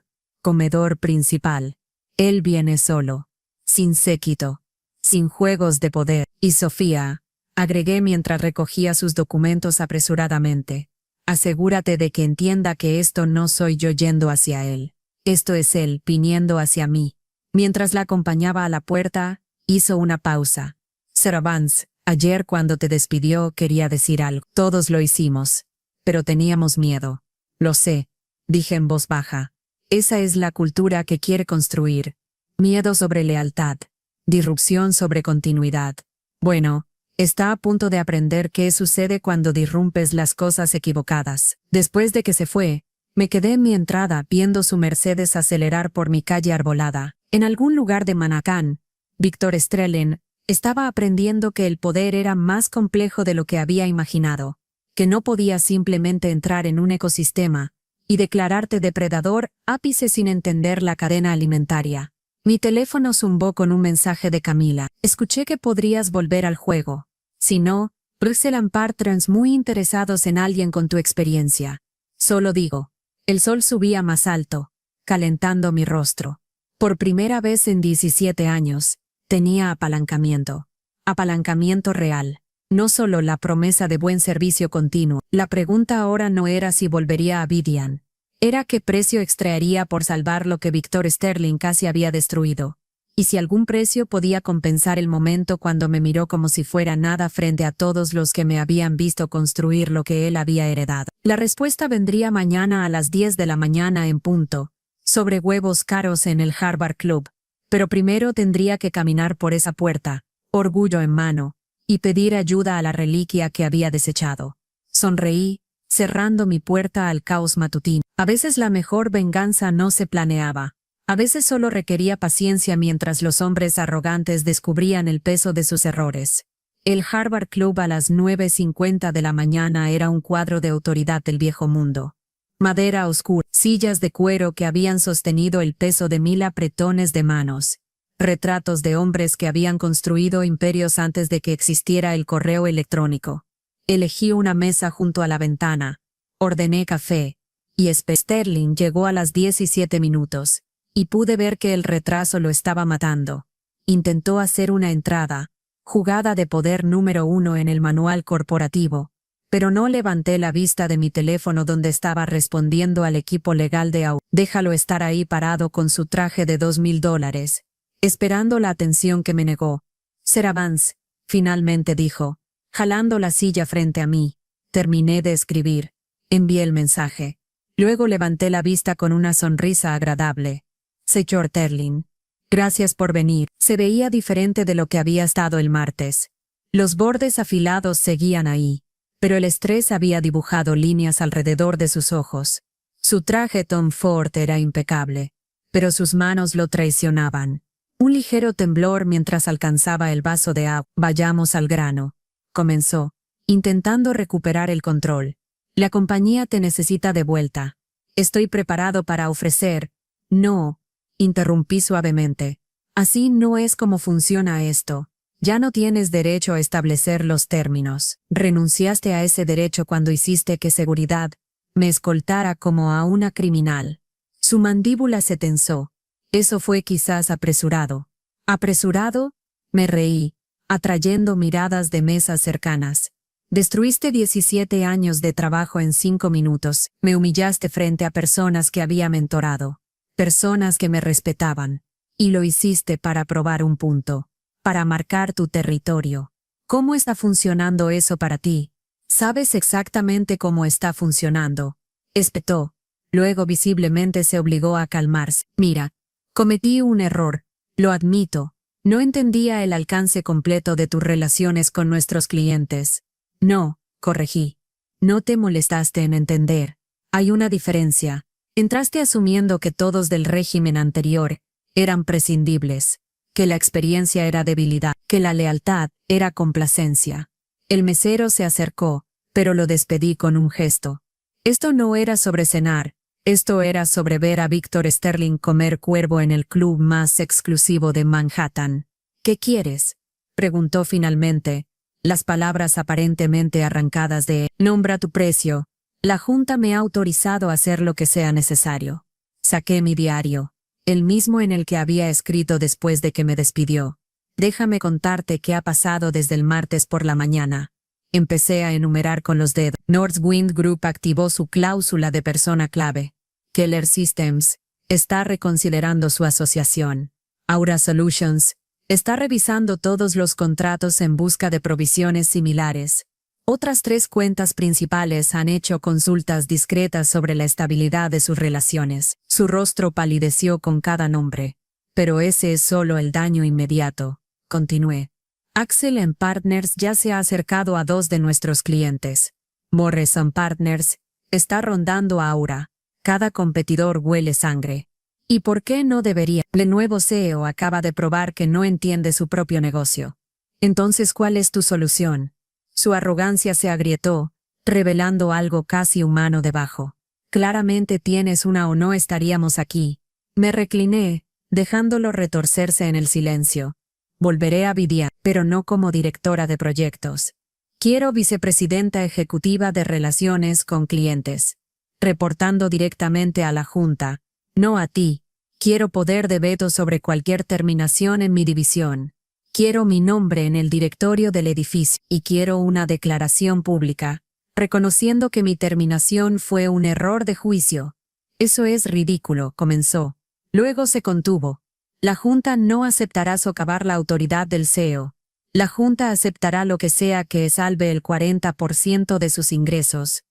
Comedor principal. Él viene solo. Sin séquito. Sin juegos de poder. Y Sofía, agregué mientras recogía sus documentos apresuradamente. Asegúrate de que entienda que esto no soy yo yendo hacia él. Esto es él viniendo hacia mí. Mientras la acompañaba a la puerta, hizo una pausa. Sir Vance, ayer cuando te despidió quería decir algo. Todos lo hicimos. Pero teníamos miedo. Lo sé, dije en voz baja. Esa es la cultura que quiere construir. Miedo sobre lealtad. Disrupción sobre continuidad. Bueno, está a punto de aprender qué sucede cuando disrumpes las cosas equivocadas. Después de que se fue, me quedé en mi entrada viendo su Mercedes acelerar por mi calle arbolada. En algún lugar de Manhattan, Victor Sterling estaba aprendiendo que el poder era más complejo de lo que había imaginado, que no podías simplemente entrar en un ecosistema y declararte depredador ápice sin entender la cadena alimentaria. Mi teléfono zumbó con un mensaje de Camila. Escuché que podrías volver al juego. Si no, Russell & Partners muy interesados en alguien con tu experiencia. Solo digo. El sol subía más alto, calentando mi rostro. Por primera vez en 17 años, tenía apalancamiento. Apalancamiento real. No solo la promesa de buen servicio continuo. La pregunta ahora no era si volvería a Vidian. Era qué precio extraería por salvar lo que Victor Sterling casi había destruido. Y si algún precio podía compensar el momento cuando me miró como si fuera nada frente a todos los que me habían visto construir lo que él había heredado. La respuesta vendría mañana a las 10 de la mañana en punto, sobre huevos caros en el Harvard Club. Pero primero tendría que caminar por esa puerta, orgullo en mano, y pedir ayuda a la reliquia que había desechado. Sonreí, cerrando mi puerta al caos matutino. A veces la mejor venganza no se planeaba. A veces solo requería paciencia mientras los hombres arrogantes descubrían el peso de sus errores. El Harvard Club a las 9:50 de la mañana era un cuadro de autoridad del viejo mundo. Madera oscura, sillas de cuero que habían sostenido el peso de 1000 apretones de manos. Retratos de hombres que habían construido imperios antes de que existiera el correo electrónico. Elegí una mesa junto a la ventana. Ordené café. Y Sterling llegó a las 17 minutos. Y pude ver que el retraso lo estaba matando. Intentó hacer una entrada, jugada de poder número 1 en el manual corporativo, pero no levanté la vista de mi teléfono donde estaba respondiendo al equipo legal de AU. Déjalo estar ahí parado con su traje de $2000, esperando la atención que me negó. Sir Vance, finalmente dijo, jalando la silla frente a mí. Terminé de escribir. Envié el mensaje. Luego levanté la vista con una sonrisa agradable. Señor Sterling. Gracias por venir. Se veía diferente de lo que había estado el martes. Los bordes afilados seguían ahí, pero el estrés había dibujado líneas alrededor de sus ojos. Su traje Tom Ford era impecable, pero sus manos lo traicionaban. Un ligero temblor mientras alcanzaba el vaso de agua. Vayamos al grano, comenzó, intentando recuperar el control. La compañía te necesita de vuelta. Estoy preparado para ofrecer. No, interrumpí suavemente. Así no es como funciona esto. Ya no tienes derecho a establecer los términos. Renunciaste a ese derecho cuando hiciste que seguridad me escoltara como a una criminal. Su mandíbula se tensó. Eso fue quizás apresurado. ¿Apresurado? Me reí, atrayendo miradas de mesas cercanas. Destruiste 17 años de trabajo en 5 minutos. Me humillaste frente a personas que había mentorado. Personas que me respetaban. Y lo hiciste para probar un punto. Para marcar tu territorio. ¿Cómo está funcionando eso para ti? ¿Sabes exactamente cómo está funcionando? Espetó. Luego visiblemente se obligó a calmarse. Mira, cometí un error. Lo admito. No entendía el alcance completo de tus relaciones con nuestros clientes. No, corregí. No te molestaste en entender. Hay una diferencia. Entraste asumiendo que todos del régimen anterior eran prescindibles, que la experiencia era debilidad, que la lealtad era complacencia. El mesero se acercó, pero lo despedí con un gesto. Esto no era sobre cenar, Esto era sobre ver a Víctor Sterling comer cuervo en el club más exclusivo de Manhattan. ¿Qué quieres?, preguntó finalmente, las palabras aparentemente arrancadas de «Nombra tu precio. La Junta me ha autorizado a hacer lo que sea necesario». Saqué mi diario, el mismo en el que había escrito después de que me despidió. Déjame contarte qué ha pasado desde el martes por la mañana. Empecé a enumerar con los dedos. Northwind Group activó su cláusula de persona clave. Keller Systems está reconsiderando su asociación. Aura Solutions está revisando todos los contratos en busca de provisiones similares. Otras 3 cuentas principales han hecho consultas discretas sobre la estabilidad de sus relaciones. Su rostro palideció con cada nombre. Pero ese es solo el daño inmediato. Continué. Axel Partners ya se ha acercado a 2 de nuestros clientes. Morrison Partners está rondando a Aura. Cada competidor huele sangre. ¿Y por qué no debería? El nuevo CEO acaba de probar que no entiende su propio negocio. Entonces, ¿cuál es tu solución? Su arrogancia se agrietó, revelando algo casi humano debajo. Claramente tienes una o no estaríamos aquí. Me recliné, dejándolo retorcerse en el silencio. Volveré a Vidia, pero no como directora de proyectos. Quiero vicepresidenta ejecutiva de relaciones con clientes. Reportando directamente a la Junta. No a ti. Quiero poder de veto sobre cualquier terminación en mi división. Quiero mi nombre en el directorio del edificio y quiero una declaración pública, reconociendo que mi terminación fue un error de juicio. Eso es ridículo, comenzó. Luego se contuvo. La Junta no aceptará socavar la autoridad del CEO. La Junta aceptará lo que sea que salve el 40% de sus ingresos.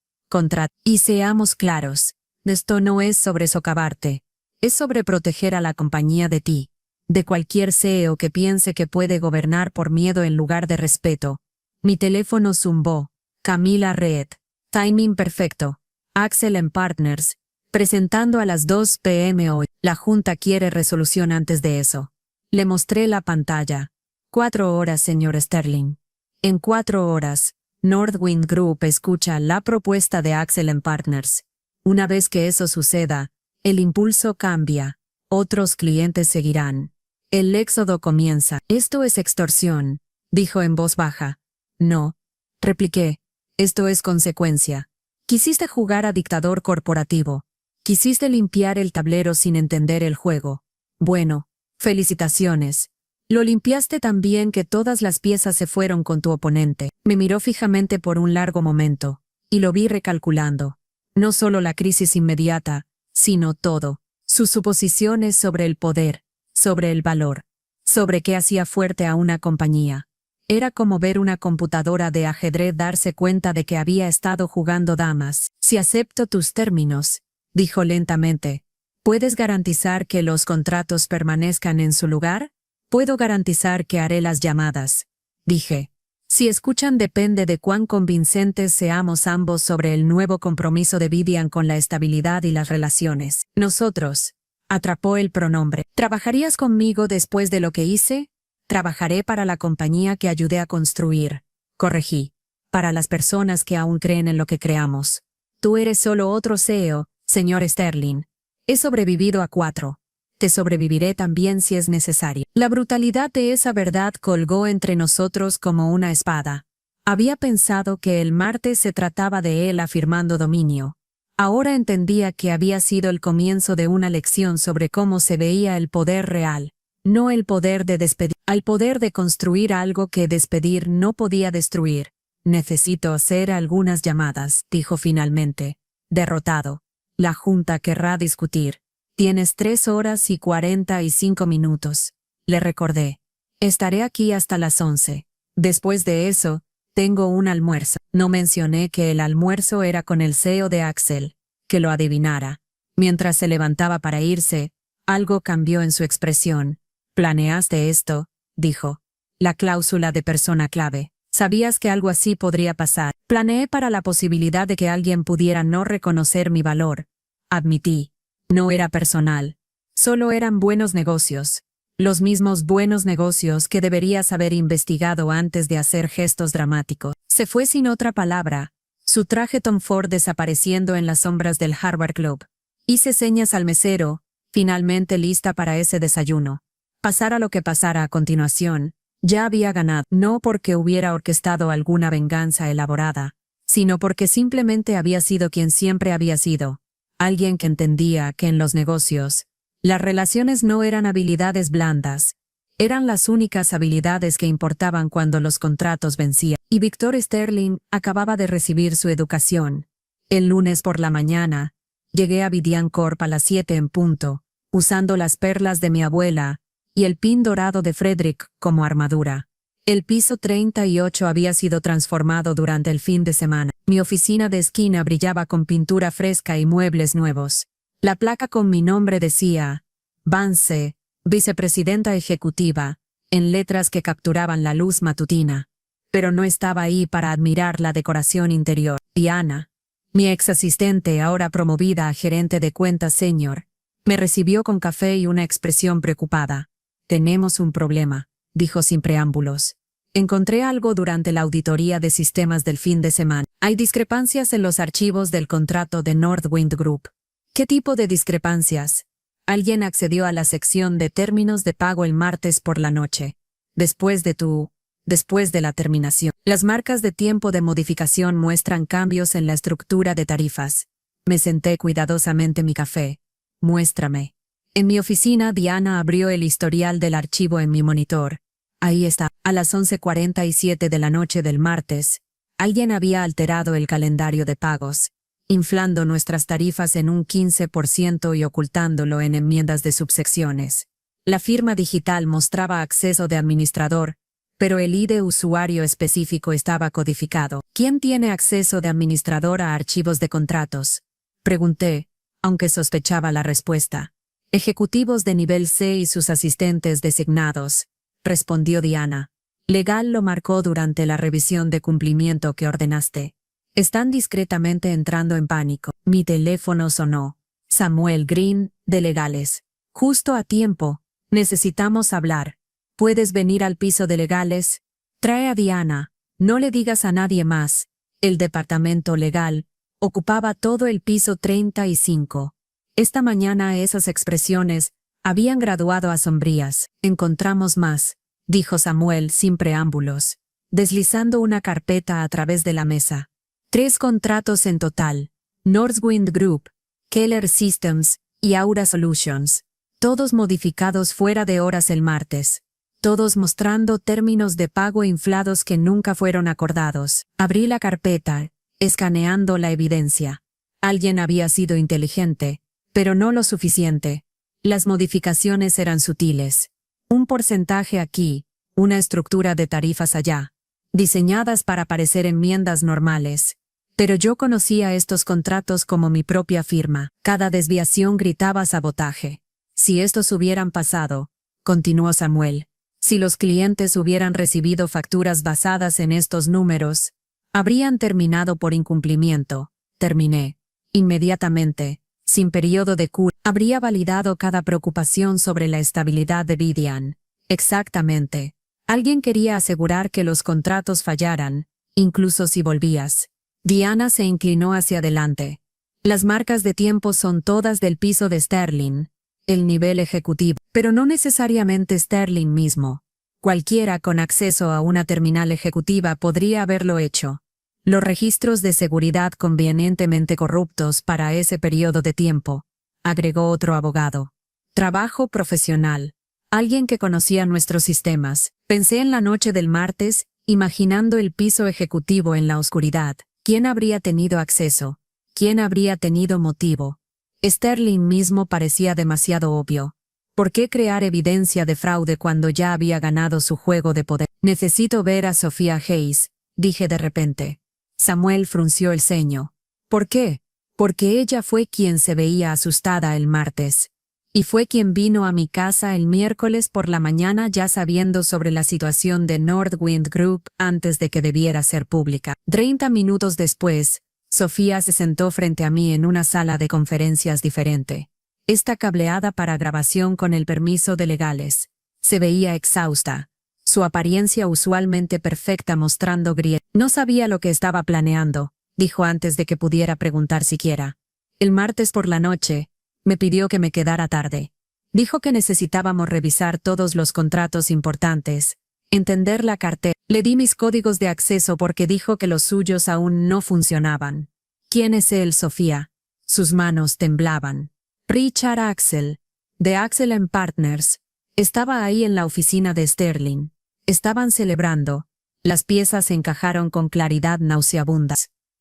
Y seamos claros. Esto no es sobre socavarte. Es sobre proteger a la compañía de ti. De cualquier CEO que piense que puede gobernar por miedo en lugar de respeto. Mi teléfono zumbó. Camila Reed. Timing perfecto. Axel Partners. Presentando a las 2 p.m. hoy. La Junta quiere resolución antes de eso. Le mostré la pantalla. 4 horas, señor Sterling. En 4 horas, Northwind Group escucha la propuesta de Axel Partners. Una vez que eso suceda, el impulso cambia. Otros clientes seguirán. El éxodo comienza. Esto es extorsión, dijo en voz baja. No, repliqué. Esto es consecuencia. Quisiste jugar a dictador corporativo. Quisiste limpiar el tablero sin entender el juego. Bueno, felicitaciones. Lo limpiaste tan bien que todas las piezas se fueron con tu oponente. Me miró fijamente por un largo momento, y lo vi recalculando. No solo la crisis inmediata, sino todo. Sus suposiciones sobre el poder, sobre el valor, sobre qué hacía fuerte a una compañía. Era como ver una computadora de ajedrez darse cuenta de que había estado jugando damas. Si acepto tus términos, dijo lentamente, ¿puedes garantizar que los contratos permanezcan en su lugar? Puedo garantizar que haré las llamadas, dije. Si escuchan depende de cuán convincentes seamos ambos sobre el nuevo compromiso de Vivian con la estabilidad y las relaciones. Nosotros. Atrapó el pronombre. ¿Trabajarías conmigo después de lo que hice? Trabajaré para la compañía que ayudé a construir. Corregí. Para las personas que aún creen en lo que creamos. Tú eres solo otro CEO, señor Sterling. He sobrevivido a 4. Te sobreviviré también si es necesario. La brutalidad de esa verdad colgó entre nosotros como una espada. Había pensado que el martes se trataba de él afirmando dominio. Ahora entendía que había sido el comienzo de una lección sobre cómo se veía el poder real, no el poder de despedir, al poder de construir algo que despedir no podía destruir. Necesito hacer algunas llamadas, dijo finalmente. Derrotado. La Junta querrá discutir. Tienes 3 horas y 45 minutos. Le recordé. Estaré aquí hasta las 11. Después de eso, tengo un almuerzo. No mencioné que el almuerzo era con el CEO de Axel. Que lo adivinara. Mientras se levantaba para irse, algo cambió en su expresión. ¿Planeaste esto?, dijo. La cláusula de persona clave. Sabías que algo así podría pasar. Planeé para la posibilidad de que alguien pudiera no reconocer mi valor. Admití. No era personal. Solo eran buenos negocios. Los mismos buenos negocios que deberías haber investigado antes de hacer gestos dramáticos. Se fue sin otra palabra, su traje Tom Ford desapareciendo en las sombras del Harvard Club. Hice señas al mesero, finalmente lista para ese desayuno. Pasara lo que pasara a continuación, ya había ganado, no porque hubiera orquestado alguna venganza elaborada, sino porque simplemente había sido quien siempre había sido, alguien que entendía que en los negocios, las relaciones no eran habilidades blandas, eran las únicas habilidades que importaban cuando los contratos vencían. Y Victor Sterling acababa de recibir su educación. El lunes por la mañana, llegué a Vidian Corp a las 7 en punto, usando las perlas de mi abuela y el pin dorado de Frederick como armadura. El piso 38 había sido transformado durante el fin de semana. Mi oficina de esquina brillaba con pintura fresca y muebles nuevos. La placa con mi nombre decía, Vance, vicepresidenta ejecutiva, en letras que capturaban la luz matutina. Pero no estaba ahí para admirar la decoración interior. Diana, mi ex asistente, ahora promovida a gerente de cuentas senior, me recibió con café y una expresión preocupada. Tenemos un problema, dijo sin preámbulos. Encontré algo durante la auditoría de sistemas del fin de semana. Hay discrepancias en los archivos del contrato de Northwind Group. ¿Qué tipo de discrepancias? Alguien accedió a la sección de términos de pago el martes por la noche. Después de la terminación. Las marcas de tiempo de modificación muestran cambios en la estructura de tarifas. Me senté cuidadosamente mi café. Muéstrame. En mi oficina, Diana abrió el historial del archivo en mi monitor. Ahí está. A las 11:47 de la noche del martes, alguien había alterado el calendario de pagos, inflando nuestras tarifas en un 15% y ocultándolo en enmiendas de subsecciones. La firma digital mostraba acceso de administrador, pero el ID usuario específico estaba codificado. ¿Quién tiene acceso de administrador a archivos de contratos? Pregunté, aunque sospechaba la respuesta. Ejecutivos de nivel C y sus asistentes designados, respondió Diana. Legal lo marcó durante la revisión de cumplimiento que ordenaste. Están discretamente entrando en pánico. Mi teléfono sonó. Samuel Green, de Legales. Justo a tiempo. Necesitamos hablar. ¿Puedes venir al piso de Legales? Trae a Diana. No le digas a nadie más. El departamento legal ocupaba todo el piso 35. Esta mañana esas expresiones habían graduado a sombrías. Encontramos más, dijo Samuel sin preámbulos, deslizando una carpeta a través de la mesa. 3 contratos en total. Northwind Group, Keller Systems y Aura Solutions. Todos modificados fuera de horas el martes. Todos mostrando términos de pago inflados que nunca fueron acordados. Abrí la carpeta, escaneando la evidencia. Alguien había sido inteligente, pero no lo suficiente. Las modificaciones eran sutiles. Un porcentaje aquí, una estructura de tarifas allá, diseñadas para parecer enmiendas normales. Pero yo conocía estos contratos como mi propia firma. Cada desviación gritaba sabotaje. Si estos hubieran pasado, continuó Samuel, si los clientes hubieran recibido facturas basadas en estos números, habrían terminado por incumplimiento. Terminé. Inmediatamente, sin periodo de cura, habría validado cada preocupación sobre la estabilidad de Vidian. Exactamente. Alguien quería asegurar que los contratos fallaran, incluso si volvías. Diana se inclinó hacia adelante. Las marcas de tiempo son todas del piso de Sterling, el nivel ejecutivo, pero no necesariamente Sterling mismo. Cualquiera con acceso a una terminal ejecutiva podría haberlo hecho. Los registros de seguridad convenientemente corruptos para ese periodo de tiempo, agregó otro abogado. Trabajo profesional. Alguien que conocía nuestros sistemas. Pensé en la noche del martes, imaginando el piso ejecutivo en la oscuridad. ¿Quién habría tenido acceso? ¿Quién habría tenido motivo? Sterling mismo parecía demasiado obvio. ¿Por qué crear evidencia de fraude cuando ya había ganado su juego de poder? Necesito ver a Sofía Hayes, dije de repente. Samuel frunció el ceño. ¿Por qué? Porque ella fue quien se veía asustada el martes. Y fue quien vino a mi casa el miércoles por la mañana ya sabiendo sobre la situación de Northwind Group antes de que debiera ser pública. 30 minutos después, Sofía se sentó frente a mí en una sala de conferencias diferente. Esta cableada para grabación con el permiso de Legales. Se veía exhausta. Su apariencia usualmente perfecta mostrando grietas. No sabía lo que estaba planeando, dijo antes de que pudiera preguntar siquiera. El martes por la noche, Me pidió que me quedara tarde. Dijo que necesitábamos revisar todos los contratos importantes, entender la cartera. Le di mis códigos de acceso porque dijo que los suyos aún no funcionaban. ¿Quién es él, Sofía? Sus manos temblaban. Richard Axel, de Axel & Partners. Estaba ahí en la oficina de Sterling. Estaban celebrando. Las piezas encajaron con claridad nauseabunda.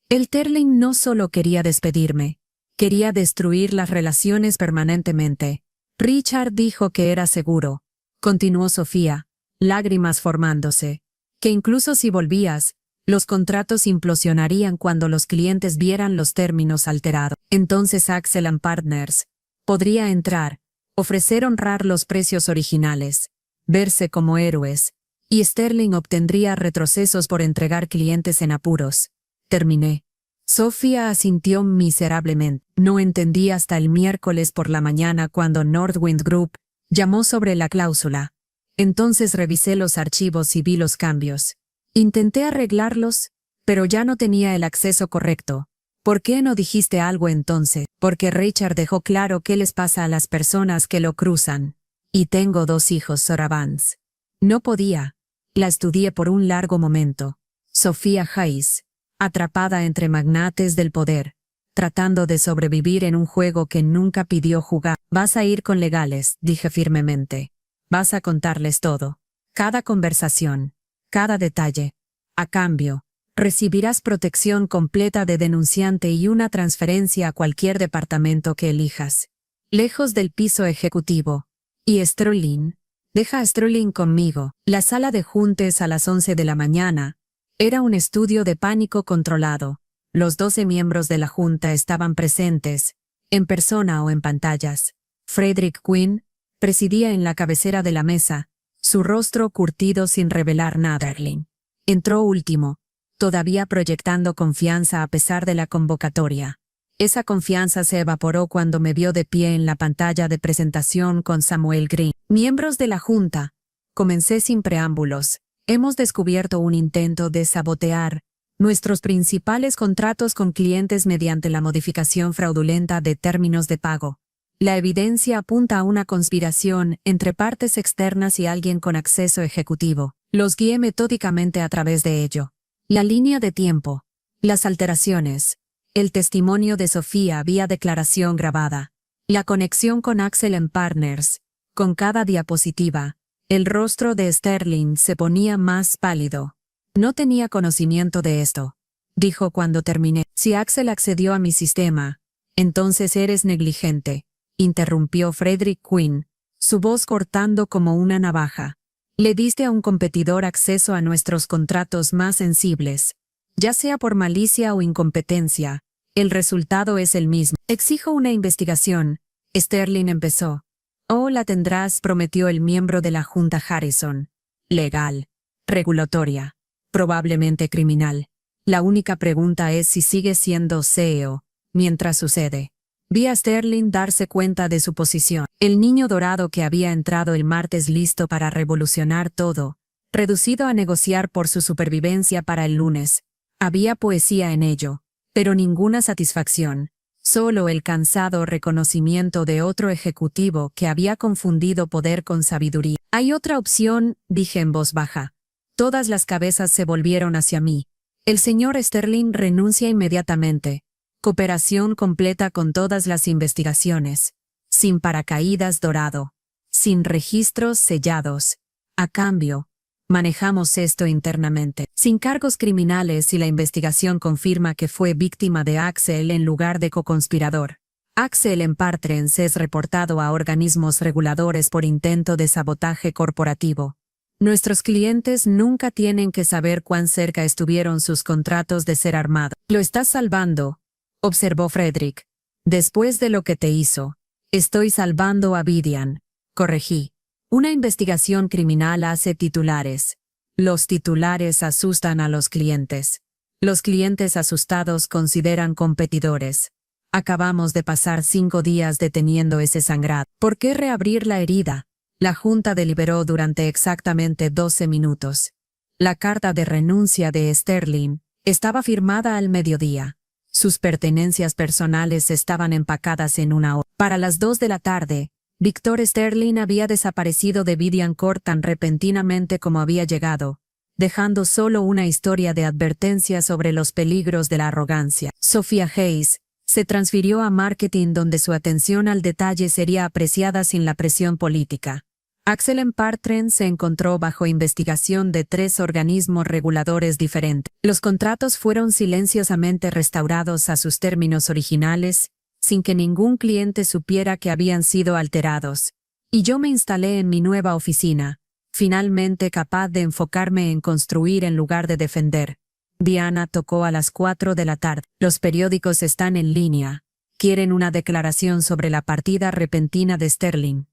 El Sterling no solo quería despedirme, quería destruir las relaciones permanentemente. Richard dijo que era seguro, continuó Sofía, lágrimas formándose, que incluso si volvías, los contratos implosionarían cuando los clientes vieran los términos alterados. Entonces Axel & Partners podría entrar, ofrecer honrar los precios originales, verse como héroes, y Sterling obtendría retrocesos por entregar clientes en apuros. Terminé. Sofía asintió miserablemente. No entendí hasta el miércoles por la mañana cuando Northwind Group llamó sobre la cláusula. Entonces revisé los archivos y vi los cambios. Intenté arreglarlos, pero ya no tenía el acceso correcto. ¿Por qué no dijiste algo entonces? Porque Richard dejó claro qué les pasa a las personas que lo cruzan. Y tengo 2 hijos, Sora Vance. No podía. La estudié por un largo momento. Sofía Hayes, atrapada entre magnates del poder, tratando de sobrevivir en un juego que nunca pidió jugar. Vas a ir con legales, dije firmemente. Vas a contarles todo. Cada conversación, cada detalle. A cambio, recibirás protección completa de denunciante y una transferencia a cualquier departamento que elijas. Lejos del piso ejecutivo. Y Sterling. Deja a Sterling conmigo. La sala de juntes a las 11 de la mañana. Era un estudio de pánico controlado. Los 12 miembros de la junta estaban presentes, en persona o en pantallas. Frederick Quinn presidía en la cabecera de la mesa, su rostro curtido sin revelar nada. Sterling entró último, todavía proyectando confianza a pesar de la convocatoria. Esa confianza se evaporó cuando me vio de pie en la pantalla de presentación con Samuel Green. Miembros de la junta. Comencé sin preámbulos. Hemos descubierto un intento de sabotear nuestros principales contratos con clientes mediante la modificación fraudulenta de términos de pago. La evidencia apunta a una conspiración entre partes externas y alguien con acceso ejecutivo. Los guié metódicamente a través de ello. La línea de tiempo. Las alteraciones. El testimonio de Sofía vía declaración grabada. La conexión con Axel & Partners. Con cada diapositiva, el rostro de Sterling se ponía más pálido. No tenía conocimiento de esto, dijo cuando terminé. Si Axel accedió a mi sistema, entonces eres negligente, interrumpió Frederick Quinn, su voz cortando como una navaja. Le diste a un competidor acceso a nuestros contratos más sensibles. Ya sea por malicia o incompetencia, el resultado es el mismo. Exijo una investigación. Sterling empezó. Oh, la tendrás, prometió el miembro de la Junta Harrison. Legal. Regulatoria. Probablemente criminal. La única pregunta es si sigue siendo CEO, mientras sucede. Vi a Sterling darse cuenta de su posición. El niño dorado que había entrado el martes listo para revolucionar todo, reducido a negociar por su supervivencia para el lunes. Había poesía en ello, pero ninguna satisfacción. Solo el cansado reconocimiento de otro ejecutivo que había confundido poder con sabiduría. Hay otra opción, dije en voz baja. Todas las cabezas se volvieron hacia mí. El señor Sterling renuncia inmediatamente. Cooperación completa con todas las investigaciones. Sin paracaídas dorado. Sin registros sellados. A cambio, manejamos esto internamente. Sin cargos criminales si la investigación confirma que fue víctima de Axel en lugar de coconspirador. Axel & Partners es reportado a organismos reguladores por intento de sabotaje corporativo. Nuestros clientes nunca tienen que saber cuán cerca estuvieron sus contratos de ser armado. Lo estás salvando, observó Frederick. Después de lo que te hizo, estoy salvando a Vidian, corregí. Una investigación criminal hace titulares. Los titulares asustan a los clientes. Los clientes asustados consideran competidores. Acabamos de pasar 5 días deteniendo ese sangrado. ¿Por qué reabrir la herida? La Junta deliberó durante exactamente 12 minutos. La carta de renuncia de Sterling estaba firmada al mediodía. Sus pertenencias personales estaban empacadas en una hoja. Para las 2 de la tarde, Victor Sterling había desaparecido de Vidian Court tan repentinamente como había llegado, dejando solo una historia de advertencia sobre los peligros de la arrogancia. Sophia Hayes se transfirió a marketing, donde su atención al detalle sería apreciada sin la presión política. Axel Partren se encontró bajo investigación de 3 organismos reguladores diferentes. Los contratos fueron silenciosamente restaurados a sus términos originales, sin que ningún cliente supiera que habían sido alterados. Y yo me instalé en mi nueva oficina, finalmente capaz de enfocarme en construir en lugar de defender. Diana tocó a las 4 de la tarde. Los periódicos están en línea. Quieren una declaración sobre la partida repentina de Sterling.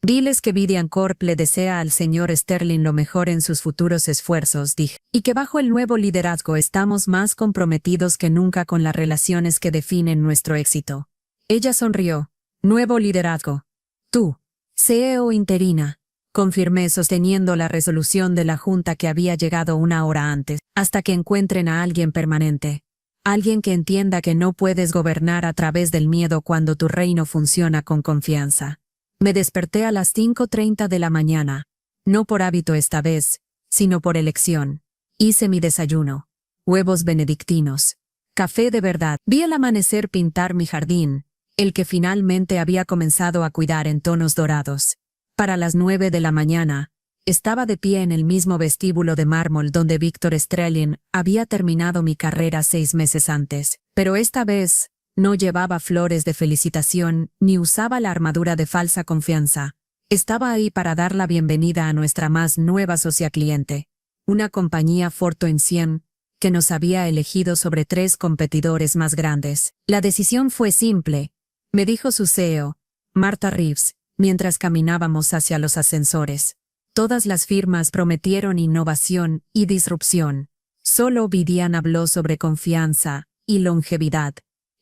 Diles que Vidian Corp le desea al señor Sterling lo mejor en sus futuros esfuerzos, dije, y que bajo el nuevo liderazgo estamos más comprometidos que nunca con las relaciones que definen nuestro éxito. Ella sonrió. Nuevo liderazgo. Tú, CEO interina, confirmé sosteniendo la resolución de la junta que había llegado una hora antes, hasta que encuentren a alguien permanente. Alguien que entienda que no puedes gobernar a través del miedo cuando tu reino funciona con confianza. Me desperté a las 5:30 de la mañana, no por hábito esta vez, sino por elección. Hice mi desayuno. Huevos benedictinos. Café de verdad. Vi el amanecer pintar mi jardín, el que finalmente había comenzado a cuidar en tonos dorados. Para las 9 de la mañana, estaba de pie en el mismo vestíbulo de mármol donde Victor Sterling había terminado mi carrera 6 meses antes, pero esta vez no llevaba flores de felicitación ni usaba la armadura de falsa confianza. Estaba ahí para dar la bienvenida a nuestra más nueva socia cliente, una compañía Fortune 100 que nos había elegido sobre 3 competidores más grandes. La decisión fue simple, me dijo su CEO, Martha Reeves, mientras caminábamos hacia los ascensores. Todas las firmas prometieron innovación y disrupción. Solo Vidian habló sobre confianza y longevidad.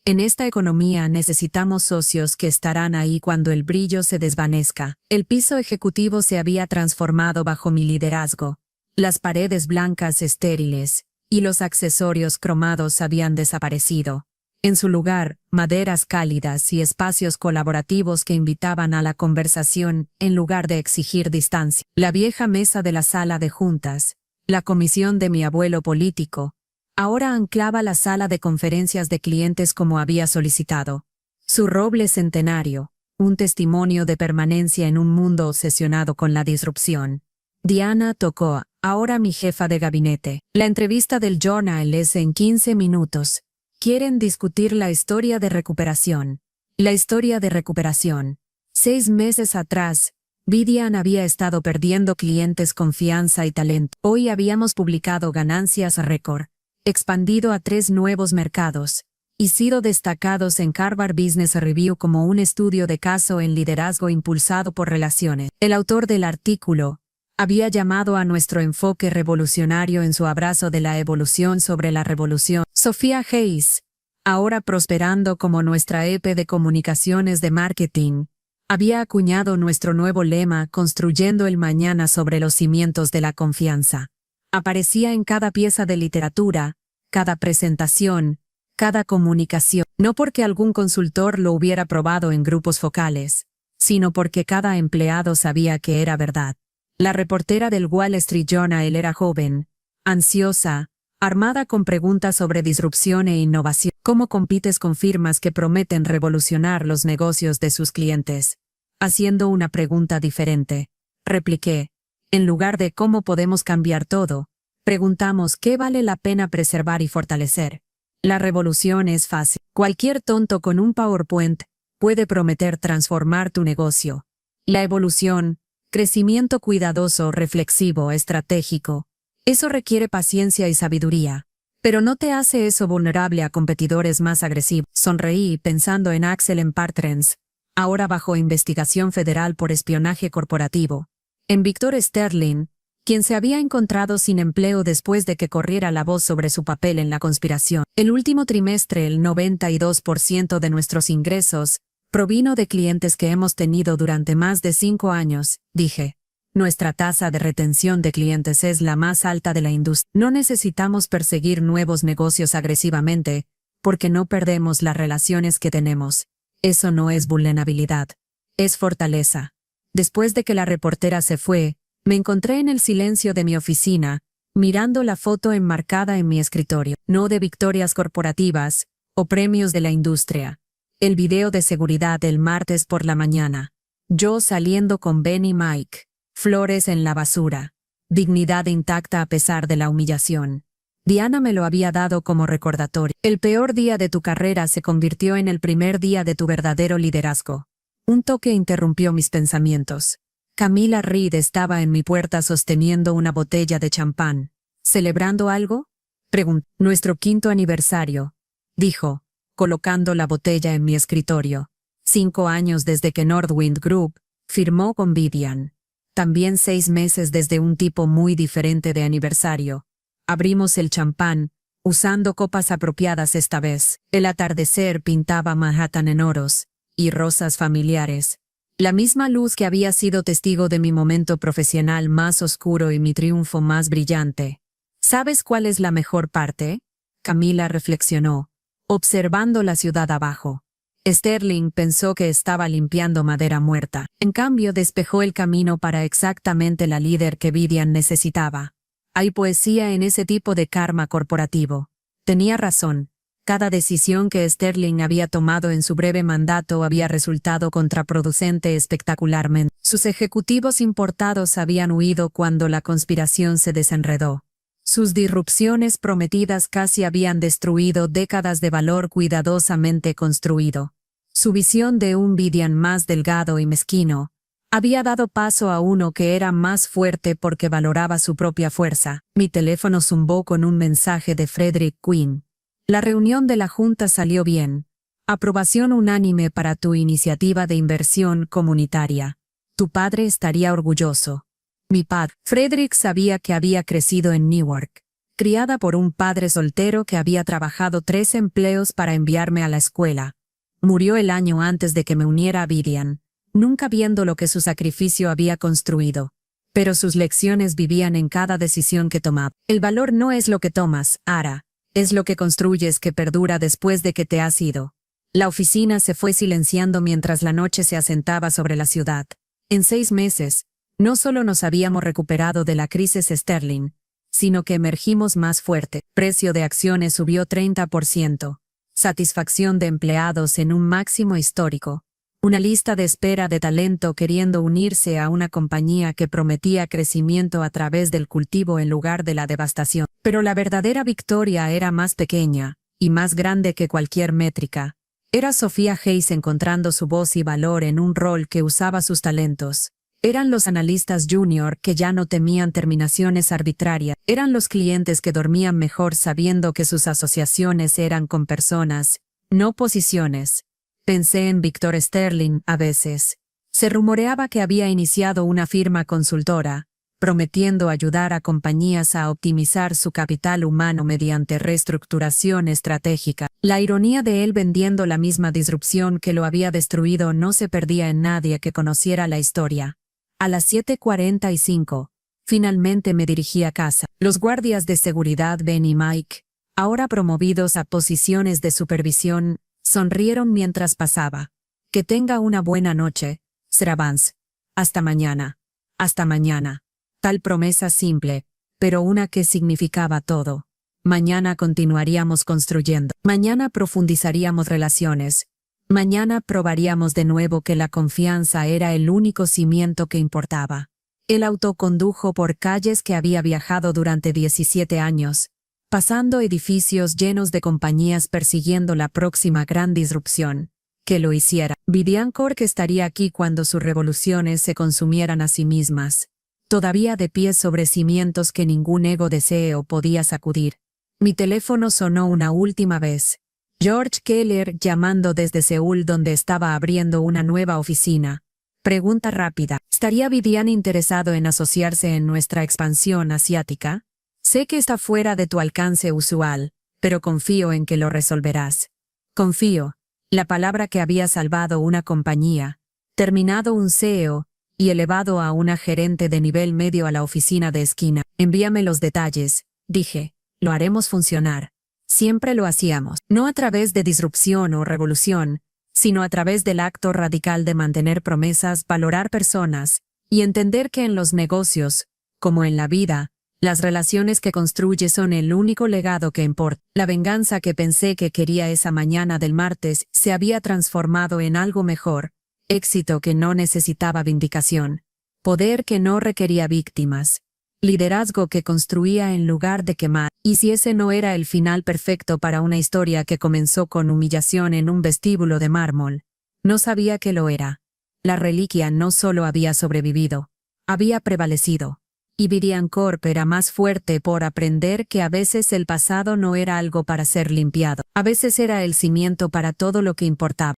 En esta economía necesitamos socios que estarán ahí cuando el brillo se desvanezca. El piso ejecutivo se había transformado bajo mi liderazgo. Las paredes blancas estériles y los accesorios cromados habían desaparecido. En su lugar, maderas cálidas y espacios colaborativos que invitaban a la conversación en lugar de exigir distancia. La vieja mesa de la sala de juntas, la comisión de mi abuelo político, ahora anclaba la sala de conferencias de clientes como había solicitado. Su roble centenario, un testimonio de permanencia en un mundo obsesionado con la disrupción. Diana tocó, ahora mi jefa de gabinete. La entrevista del Journal es en 15 minutos. Quieren discutir la historia de recuperación. La historia de recuperación. 6 meses atrás, Vidian había estado perdiendo clientes, confianza y talento. Hoy habíamos publicado ganancias récord, expandido a 3 nuevos mercados, y sido destacados en Harvard Business Review como un estudio de caso en liderazgo impulsado por relaciones. El autor del artículo había llamado a nuestro enfoque revolucionario en su abrazo de la evolución sobre la revolución. Sophia Hayes, ahora prosperando como nuestra EP de comunicaciones de marketing, había acuñado nuestro nuevo lema construyendo el mañana sobre los cimientos de la confianza. Aparecía en cada pieza de literatura, cada presentación, cada comunicación, no porque algún consultor lo hubiera probado en grupos focales, sino porque cada empleado sabía que era verdad. La reportera del Wall Street Journal era joven, ansiosa, armada con preguntas sobre disrupción e innovación. ¿Cómo compites con firmas que prometen revolucionar los negocios de sus clientes? Haciendo una pregunta diferente, repliqué. En lugar de cómo podemos cambiar todo, preguntamos qué vale la pena preservar y fortalecer. La revolución es fácil. Cualquier tonto con un PowerPoint puede prometer transformar tu negocio. La evolución, crecimiento cuidadoso, reflexivo, estratégico, eso requiere paciencia y sabiduría. Pero no te hace eso vulnerable a competidores más agresivos. Sonreí pensando en Axel Partners, ahora bajo investigación federal por espionaje corporativo. En Victor Sterling, quien se había encontrado sin empleo después de que corriera la voz sobre su papel en la conspiración. El último trimestre, el 92% de nuestros ingresos provino de clientes que hemos tenido durante más de 5 años, dije. Nuestra tasa de retención de clientes es la más alta de la industria. No necesitamos perseguir nuevos negocios agresivamente, porque no perdemos las relaciones que tenemos. Eso no es vulnerabilidad. Es fortaleza. Después de que la reportera se fue, me encontré en el silencio de mi oficina, mirando la foto enmarcada en mi escritorio, no de victorias corporativas o premios de la industria. El video de seguridad del martes por la mañana. Yo saliendo con Ben y Mike. Flores en la basura. Dignidad intacta a pesar de la humillación. Diana me lo había dado como recordatorio. El peor día de tu carrera se convirtió en el primer día de tu verdadero liderazgo. Un toque interrumpió mis pensamientos. Camila Reed estaba en mi puerta sosteniendo una botella de champán. ¿Celebrando algo? Preguntó. Nuestro 5º aniversario, dijo, colocando la botella en mi escritorio. 5 años desde que Northwind Group firmó con Vivian. También 6 meses desde un tipo muy diferente de aniversario. Abrimos el champán, usando copas apropiadas esta vez. El atardecer pintaba Manhattan en oros y rosas familiares. La misma luz que había sido testigo de mi momento profesional más oscuro y mi triunfo más brillante. ¿Sabes cuál es la mejor parte? Camila reflexionó, observando la ciudad abajo. Sterling pensó que estaba limpiando madera muerta. En cambio, despejó el camino para exactamente la líder que Vivian necesitaba. Hay poesía en ese tipo de karma corporativo. Tenía razón. Cada decisión que Sterling había tomado en su breve mandato había resultado contraproducente espectacularmente. Sus ejecutivos importados habían huido cuando la conspiración se desenredó. Sus disrupciones prometidas casi habían destruido décadas de valor cuidadosamente construido. Su visión de un Vivian más delgado y mezquino había dado paso a uno que era más fuerte porque valoraba su propia fuerza. Mi teléfono zumbó con un mensaje de Frederick Quinn. La reunión de la Junta salió bien. Aprobación unánime para tu iniciativa de inversión comunitaria. Tu padre estaría orgulloso. Mi padre. Frederick sabía que había crecido en Newark, criada por un padre soltero que había trabajado 3 empleos para enviarme a la escuela. Murió el año antes de que me uniera a Vivian, nunca viendo lo que su sacrificio había construido. Pero sus lecciones vivían en cada decisión que tomaba. El valor no es lo que tomas, Ara. Es lo que construyes que perdura después de que te has ido. La oficina se fue silenciando mientras la noche se asentaba sobre la ciudad. En 6 meses, no solo nos habíamos recuperado de la crisis Sterling, sino que emergimos más fuerte. Precio de acciones subió 30%. Satisfacción de empleados en un máximo histórico. Una lista de espera de talento queriendo unirse a una compañía que prometía crecimiento a través del cultivo en lugar de la devastación. Pero la verdadera victoria era más pequeña y más grande que cualquier métrica. Era Sofía Hayes encontrando su voz y valor en un rol que usaba sus talentos. Eran los analistas junior que ya no temían terminaciones arbitrarias. Eran los clientes que dormían mejor sabiendo que sus asociaciones eran con personas, no posiciones. Pensé en Victor Sterling a veces. Se rumoreaba que había iniciado una firma consultora, prometiendo ayudar a compañías a optimizar su capital humano mediante reestructuración estratégica. La ironía de él vendiendo la misma disrupción que lo había destruido no se perdía en nadie que conociera la historia. A las 7:45, finalmente me dirigí a casa. Los guardias de seguridad Ben y Mike, ahora promovidos a posiciones de supervisión, sonrieron mientras pasaba. Que tenga una buena noche, Sir Vance. Hasta mañana. Hasta mañana. Tal promesa simple, pero una que significaba todo. Mañana continuaríamos construyendo. Mañana profundizaríamos relaciones. Mañana probaríamos de nuevo que la confianza era el único cimiento que importaba. El auto condujo por calles que había viajado durante 17 años, pasando edificios llenos de compañías persiguiendo la próxima gran disrupción. Que lo hiciera. Vivian Cork estaría aquí cuando sus revoluciones se consumieran a sí mismas, todavía de pie sobre cimientos que ningún ego deseo podía sacudir. Mi teléfono sonó una última vez. George Keller llamando desde Seúl donde estaba abriendo una nueva oficina. Pregunta rápida. ¿Estaría Vivian interesado en asociarse en nuestra expansión asiática? Sé que está fuera de tu alcance usual, pero confío en que lo resolverás. Confío. La palabra que había salvado una compañía, terminado un CEO y elevado a una gerente de nivel medio a la oficina de esquina. Envíame los detalles, dije. Lo haremos funcionar. Siempre lo hacíamos. No a través de disrupción o revolución, sino a través del acto radical de mantener promesas, valorar personas, y entender que en los negocios, como en la vida, las relaciones que construye son el único legado que importa. La venganza que pensé que quería esa mañana del martes se había transformado en algo mejor, éxito que no necesitaba vindicación, poder que no requería víctimas, liderazgo que construía en lugar de quemar. Y si ese no era el final perfecto para una historia que comenzó con humillación en un vestíbulo de mármol, no sabía que lo era. La reliquia no solo había sobrevivido, había prevalecido. Y Viridian Corp era más fuerte por aprender que a veces el pasado no era algo para ser limpiado, a veces era el cimiento para todo lo que importaba.